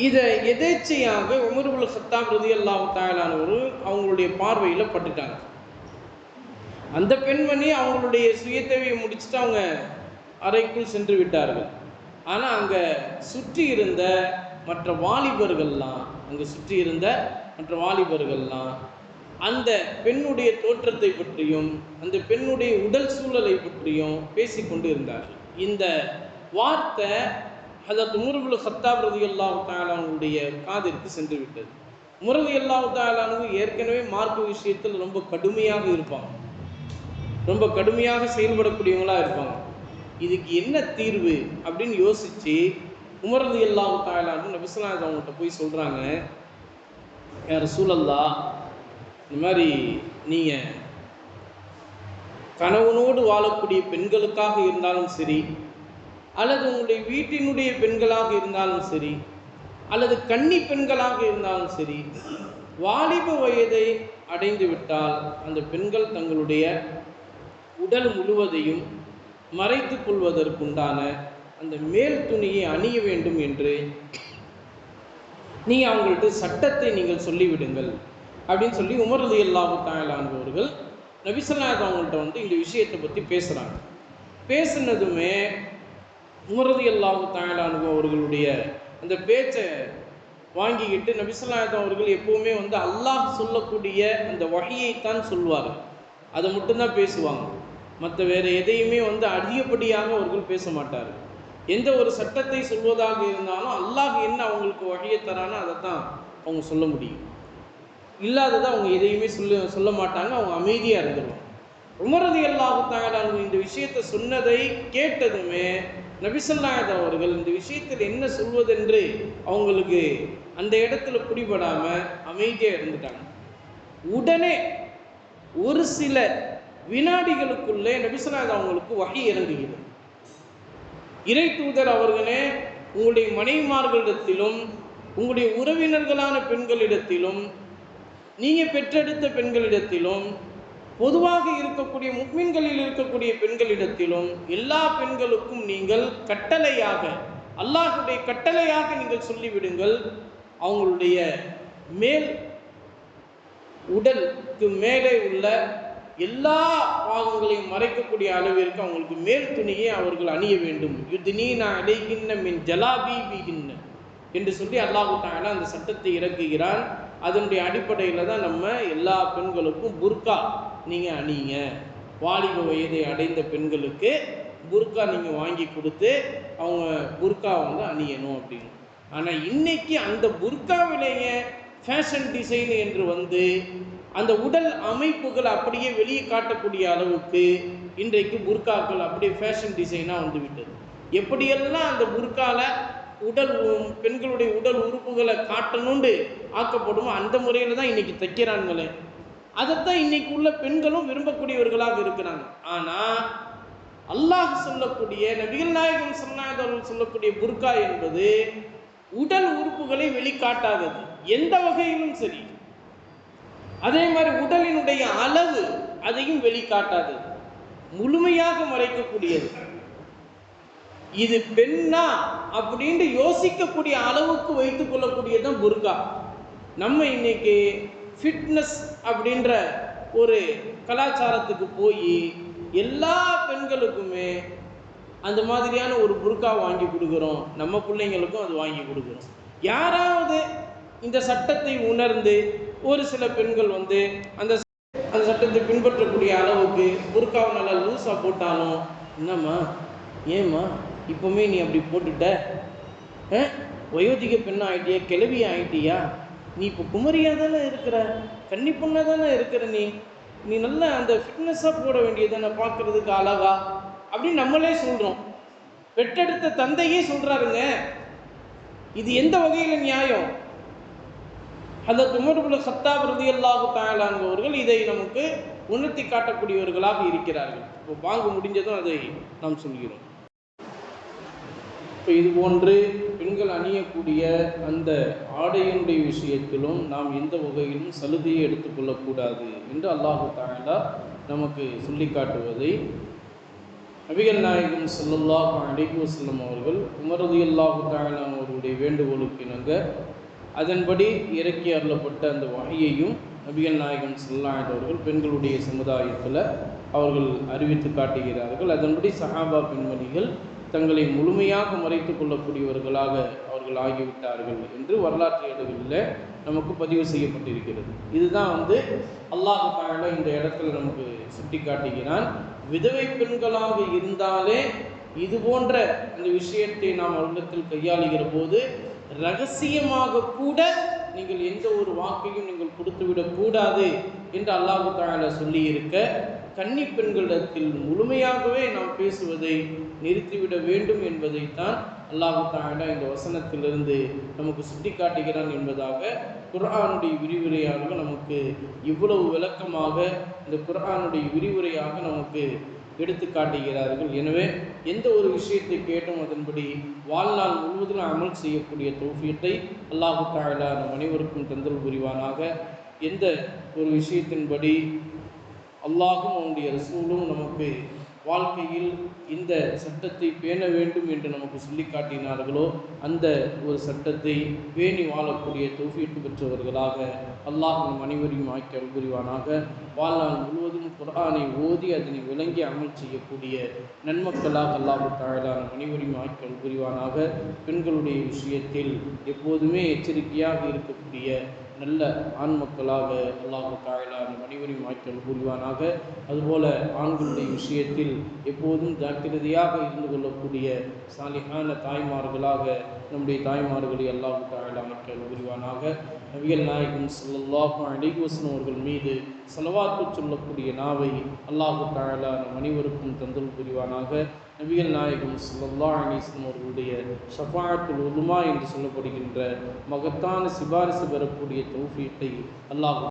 இதை எதேச்சையாக உமர் இப்னு கத்தாப் ரலியல்லாஹு தஆலா அன்ஹு அவங்களுடைய பார்வையில் பட்டுட்டாங்க. அந்த பெண்மணி அவங்களுடைய சுய தேவையை முடிச்சுட்டு அவங்க அறைக்குள் சென்று விட்டார்கள். ஆனால் அங்கே சுற்றி இருந்த மற்ற வாலிபர்கள்லாம் அந்த பெண்ணுடைய தோற்றத்தை பற்றியும் அந்த பெண்ணுடைய உடல் சூழலை பற்றியும் பேசிக்கொண்டு இருந்தார்கள். இந்த வார்த்தை ஹஜ்ரத் உமர் இப்னு கத்தாப் ரலியல்லாஹு தஆலா அன்ஹுடைய காதிற்கு சென்று விட்டது. உமர் ரலியல்லாஹு தஆலா அன்ஹு ஏற்கனவே மார்க்க விஷயத்தில் ரொம்ப கடுமையாக இருப்பாங்க, ரொம்ப கடுமையாக செயல்படக்கூடியவங்களாக இருப்பாங்க. இதுக்கு என்ன தீர்வு அப்படின்னு யோசித்து உமர் ரலியல்லாஹு தஆலா அன்ஹு நபி ஸல்லல்லாஹு அலைஹி அவங்கள்ட்ட போய் சொல்கிறாங்க, யா ரசூலல்லாஹ், இந்த மாதிரி நீங்கள் கணவனோடு வாழக்கூடிய பெண்களுக்காக இருந்தாலும் சரி, அல்லது உங்களுடைய வீட்டினுடைய பெண்களாக இருந்தாலும் சரி, அல்லது கன்னி பெண்களாக இருந்தாலும் சரி, வாலிப வயதை அடைந்து விட்டால் அந்த பெண்கள் தங்களுடைய உடல் முழுவதையும் மறைத்து கொள்வதற்குண்டான அந்த மேல் துணியை அணிய வேண்டும் என்று நீங்கள் அவங்கள்ட்ட சட்டத்தை நீங்கள் சொல்லிவிடுங்கள் அப்படின்னு சொல்லி உமர் ரலியல்லாஹு தஆலா அன்ஹு அவர்கள் நபி ஸல்லல்லாஹு அலைஹி அவங்கள்ட்ட இந்த விஷயத்தை பற்றி பேசுகிறாங்க. பேசுனதுமே உமர் ரலியல்லாஹு தஆலா அன்ஹு அவர்களுடைய அந்த பேச்சை வாங்கிக்கிட்டு நபி ஸல்லல்லாஹு அலைஹி அவர்கள் எப்போவுமே அல்லாஹ் சொல்லக்கூடிய அந்த வஹீயைத்தான் சொல்வார். அதை மட்டும்தான் பேசுவாங்க. மற்ற வேறு எதையுமே அதிகப்படியாக அவர்கள் பேச மாட்டார். எந்த ஒரு சட்டத்தை சொல்வதாக இருந்தாலும் அல்லாஹ் என்ன அவங்களுக்கு வஹீயை தரானோ அதை தான் அவங்க சொல்ல முடியும். இல்லாததை அவங்க எதையுமே சொல்ல மாட்டாங்க, அவங்க அமைதியாக இருந்துருவாங்க. உமர் ரலியல்லாஹு தஆலா இந்த விஷயத்தை சொன்னதை கேட்டதுமே நபி ஸல்லல்லாஹு அவர்கள் இந்த விஷயத்தில் என்ன சொல்வதென்று அவங்களுக்கு அந்த இடத்துல பிடிபடாம அமைதியாக இருந்துட்டாங்க. உடனே ஒரு சில வினாடிகளுக்குள்ளே நபி ஸல்லல்லாஹு அவங்களுக்கு வஹி இறங்குகிறது. இறை தூதர் அவர்களே, உங்களுடைய மனைவிமார்களிடத்திலும் உங்களுடைய உறவினர்களான பெண்களிடத்திலும் நீங்கள் பெற்றெடுத்த பெண்களிடத்திலும் பொதுவாக இருக்கக்கூடிய முஃமின்களில் இருக்கக்கூடிய பெண்களிடத்திலும் எல்லா பெண்களுக்கும் நீங்கள் கட்டளையாக, அல்லாஹ்வுடைய கட்டளையாக நீங்கள் சொல்லிவிடுங்கள், அவங்களுடைய மேல் உடலுக்கு மேலே உள்ள எல்லா பாகங்களையும் மறைக்கக்கூடிய அளவிற்கு அவங்களுக்கு மேல் துணியை அவர்கள் அணிய வேண்டும். யுத்னீனா அலைஹின்ன மின் ஜலாபீபிஹின்ன என்று சொல்லி அல்லாஹ் தஆலா அந்த சட்டத்தை இறக்குகிறான். அதனுடைய அடிப்படையில் தான் நம்ம எல்லா பெண்களுக்கும் புர்கா நீங்கள் அணியுங்க. வாலிப வயதை அடைந்த பெண்களுக்கு புர்கா நீங்கள் வாங்கி கொடுத்து அவங்க புர்கா வந்து அணியணும் அப்படின்னு. ஆனால் இன்னைக்கு அந்த புர்காவிலேயே ஃபேஷன் டிசைன் என்று வந்து அந்த உடல் அமைப்புகள் அப்படியே வெளியே காட்டக்கூடிய அளவுக்கு இன்றைக்கு புர்காக்கள் அப்படியே ஃபேஷன் டிசைனாக வந்து விட்டது. எப்படியெல்லாம் அந்த புர்காவில் பெண்களுடைய உடல் உறுப்புகளை காட்டணுண்டு ஆக்கப்படுமோ அந்த முறையில் தான் இன்னைக்கு தைக்கிறாங்களே. அதைத்தான் இன்னைக்கு உள்ள பெண்களும் விரும்பக்கூடியவர்களாக இருக்கிறாங்க. ஆனால் அல்லாஹ் சொல்லக்கூடிய, நபிகள் நாயகம் ஸல்லல்லாஹு அலைஹி வஸல்லம் சொல்லக்கூடிய புர்கா என்பது உடல் உறுப்புகளை வெளிக்காட்டாதது எந்த வகையிலும் சரி. அதே மாதிரி உடலினுடைய அளவு அதையும் வெளிக்காட்டாதது, முழுமையாக மறைக்கக்கூடியது. இது பெண்ணா அப்படின்னு யோசிக்கக்கூடிய அளவுக்கு வைத்துக் கொள்ளக்கூடியதான் புர்கா. நம்ம இன்னைக்கு ஃபிட்னஸ் அப்படின்ற ஒரு கலாச்சாரத்துக்கு போய் எல்லா பெண்களுக்குமே அந்த மாதிரியான ஒரு புர்கா வாங்கி கொடுக்குறோம், நம்ம பிள்ளைங்களுக்கும் அது வாங்கி கொடுக்குறோம். யாராவது இந்த சட்டத்தை உணர்ந்து ஒரு சில பெண்கள் வந்து அந்த சட்டத்தை பின்பற்றக்கூடிய அளவுக்கு புர்காவை நல்லா லூஸாக போட்டாலும், என்னம்மா ஏம்மா இப்போவுமே நீ அப்படி போட்டுட்ட, வயோதிக பெண்ணாக ஆகிட்டியா, கிளவி ஆகிட்டியா, நீ இப்போ குமரியாக தானே இருக்கிற, கன்னி பொண்ணாக தானே இருக்கிற, நீ நல்லா அந்த ஃபிட்னஸாக போட வேண்டியது தானே பார்க்குறதுக்கு அழகா அப்படின்னு நம்மளே சொல்கிறோம். பெற்றெடுத்த தந்தையே சொல்கிறாருங்க. இது எந்த வகையில் நியாயம்? ஹதரத் உமர் இப்னு கத்தாப் ரலியல்லாஹு தஆலா அவர்கள் இதை நமக்கு உணர்த்தி காட்டக்கூடியவர்களாக இருக்கிறார்கள். இப்போ வாங்க முடிஞ்சதும் அதை நாம் சொல்கிறோம். இப்போ இது போன்று பெண்கள் அணியக்கூடிய அந்த ஆடையினுடைய விஷயத்திலும் நாம் எந்த வகையிலும் சலுகையை எடுத்துக்கொள்ளக்கூடாது என்று அல்லாஹ் தஆலா நமக்கு சொல்லி காட்டுவதை நபிகள் நாயகம் ஸல்லல்லாஹு அலைஹி வஸல்லம் அவர்கள் உமர் ரலியல்லாஹு தஆலா அவர்களுடைய வேண்டுகோளுக்கு இணங்க அதன்படி இறக்கி அருளப்பட்ட அந்த வஹையையும் நபிகள் நாயகம் ஸல்லல்லாஹு அலைஹி அவர்கள் பெண்களுடைய சமுதாயத்தில் அவர்கள் அறிவித்து காட்டுகிறார்கள். அதன்படி சஹாபா பெண்மணிகள் தங்களை முழுமையாக மறைத்து கொள்ளக்கூடியவர்களாக அவர்கள் ஆகிவிட்டார்கள் என்று வரலாற்று ஏடுகளில் நமக்கு பதிவு செய்யப்பட்டிருக்கிறது. இதுதான் வந்து அல்லாஹ் தஆலா இந்த இடத்துல நமக்கு சுட்டி காட்டுகிறான். விதவை பெண்களாக இருந்தாலே இது போன்ற அந்த விஷயத்தை நாம் அவர்களிடத்தில் கையாளுகிற போது ரகசியமாக கூட நீங்கள் எந்த ஒரு வாக்கையும் நீங்கள் கொடுத்துவிடக் கூடாது என்று அல்லாஹ் தஆலா சொல்லி இருக்க, கன்னி பெண்களிடத்தில் முழுமையாகவே நாம் பேசுவதை நிறுத்திவிட வேண்டும் என்பதைத்தான் அல்லாஹ் தஆலா இந்த வசனத்திலிருந்து நமக்கு சுட்டி காட்டுகிறான் என்பதாக குர்ஆனுடைய விரிவுரையாக நமக்கு இவ்வளவு விளக்கமாக இந்த குர்ஆனுடைய விரிவுரையாக நமக்கு எடுத்து காட்டுகிறார்கள். எனவே எந்த ஒரு விஷயத்தை கேட்டும் அதன்படி வாழ்நாள் முழுவதும் அமல் செய்யக்கூடிய தௌஃபீக்கை அல்லாஹ் தஆலா நம் அனைவருக்கும் தந்தல் புரிவானாக. எந்த ஒரு விஷயத்தின்படி அல்லாஹும் அவனுடைய ரசூலும் நமக்கு வாழ்க்கையில் இந்த சட்டத்தை பேண வேண்டும் என்று நமக்கு சொல்லி காட்டினார்களோ அந்த ஒரு சட்டத்தை பேணி வாழக்கூடிய தௌஃபீக் பெற்றவர்களாக அல்லாஹ் நம் அனைவரையும் ஆக்கி அருள் புரிவானாக. வாழ்நாள் முழுவதும் குர்ஆனை ஓதி அதனை விளங்கி அமல் செய்யக்கூடிய நன்மக்களாக அல்லாஹ் தஆலா நம் அனைவரையும் ஆக்கி அருள் புரிவானாக. பெண்களுடைய விஷயத்தில் எப்போதுமே எச்சரிக்கையாக இருக்கக்கூடிய நல்ல ஆண் மக்களாக அல்லாஹ் தஆலா நம் அனைவரையும் ஆக்கி அருள் புரிவானாக. அதுபோல ஆண்களுடைய விஷயத்தில் எப்போதும் ஜாக்கிரதையாக இருந்து கொள்ளக்கூடிய சாலிஹான தாய்மார்களாக நம்முடைய தாய்மார்களை அல்லாஹ் தஆலா ஆக்கி அருள் புரிவானாக. நபிகள் நாயகம் ஸல்லல்லாஹு அலைஹி வஸல்லம் அவர்கள் மீது ஸலவாத்து சொல்லக்கூடிய நாவை அல்லாஹு தஆலா நம் அனைவருக்கும் தந்தல் புரிவானாக. நபிகள் நாயகம் ஸல்லல்லாஹு அலைஹி வஸல்லம் அவர்களுடைய ஷஃபாஅத்துல் உதுமா என்று சொல்லப்படுகின்ற மகத்தான சிபாரிசு பெறக்கூடிய தௌஃபீக்கை அல்லாஹ்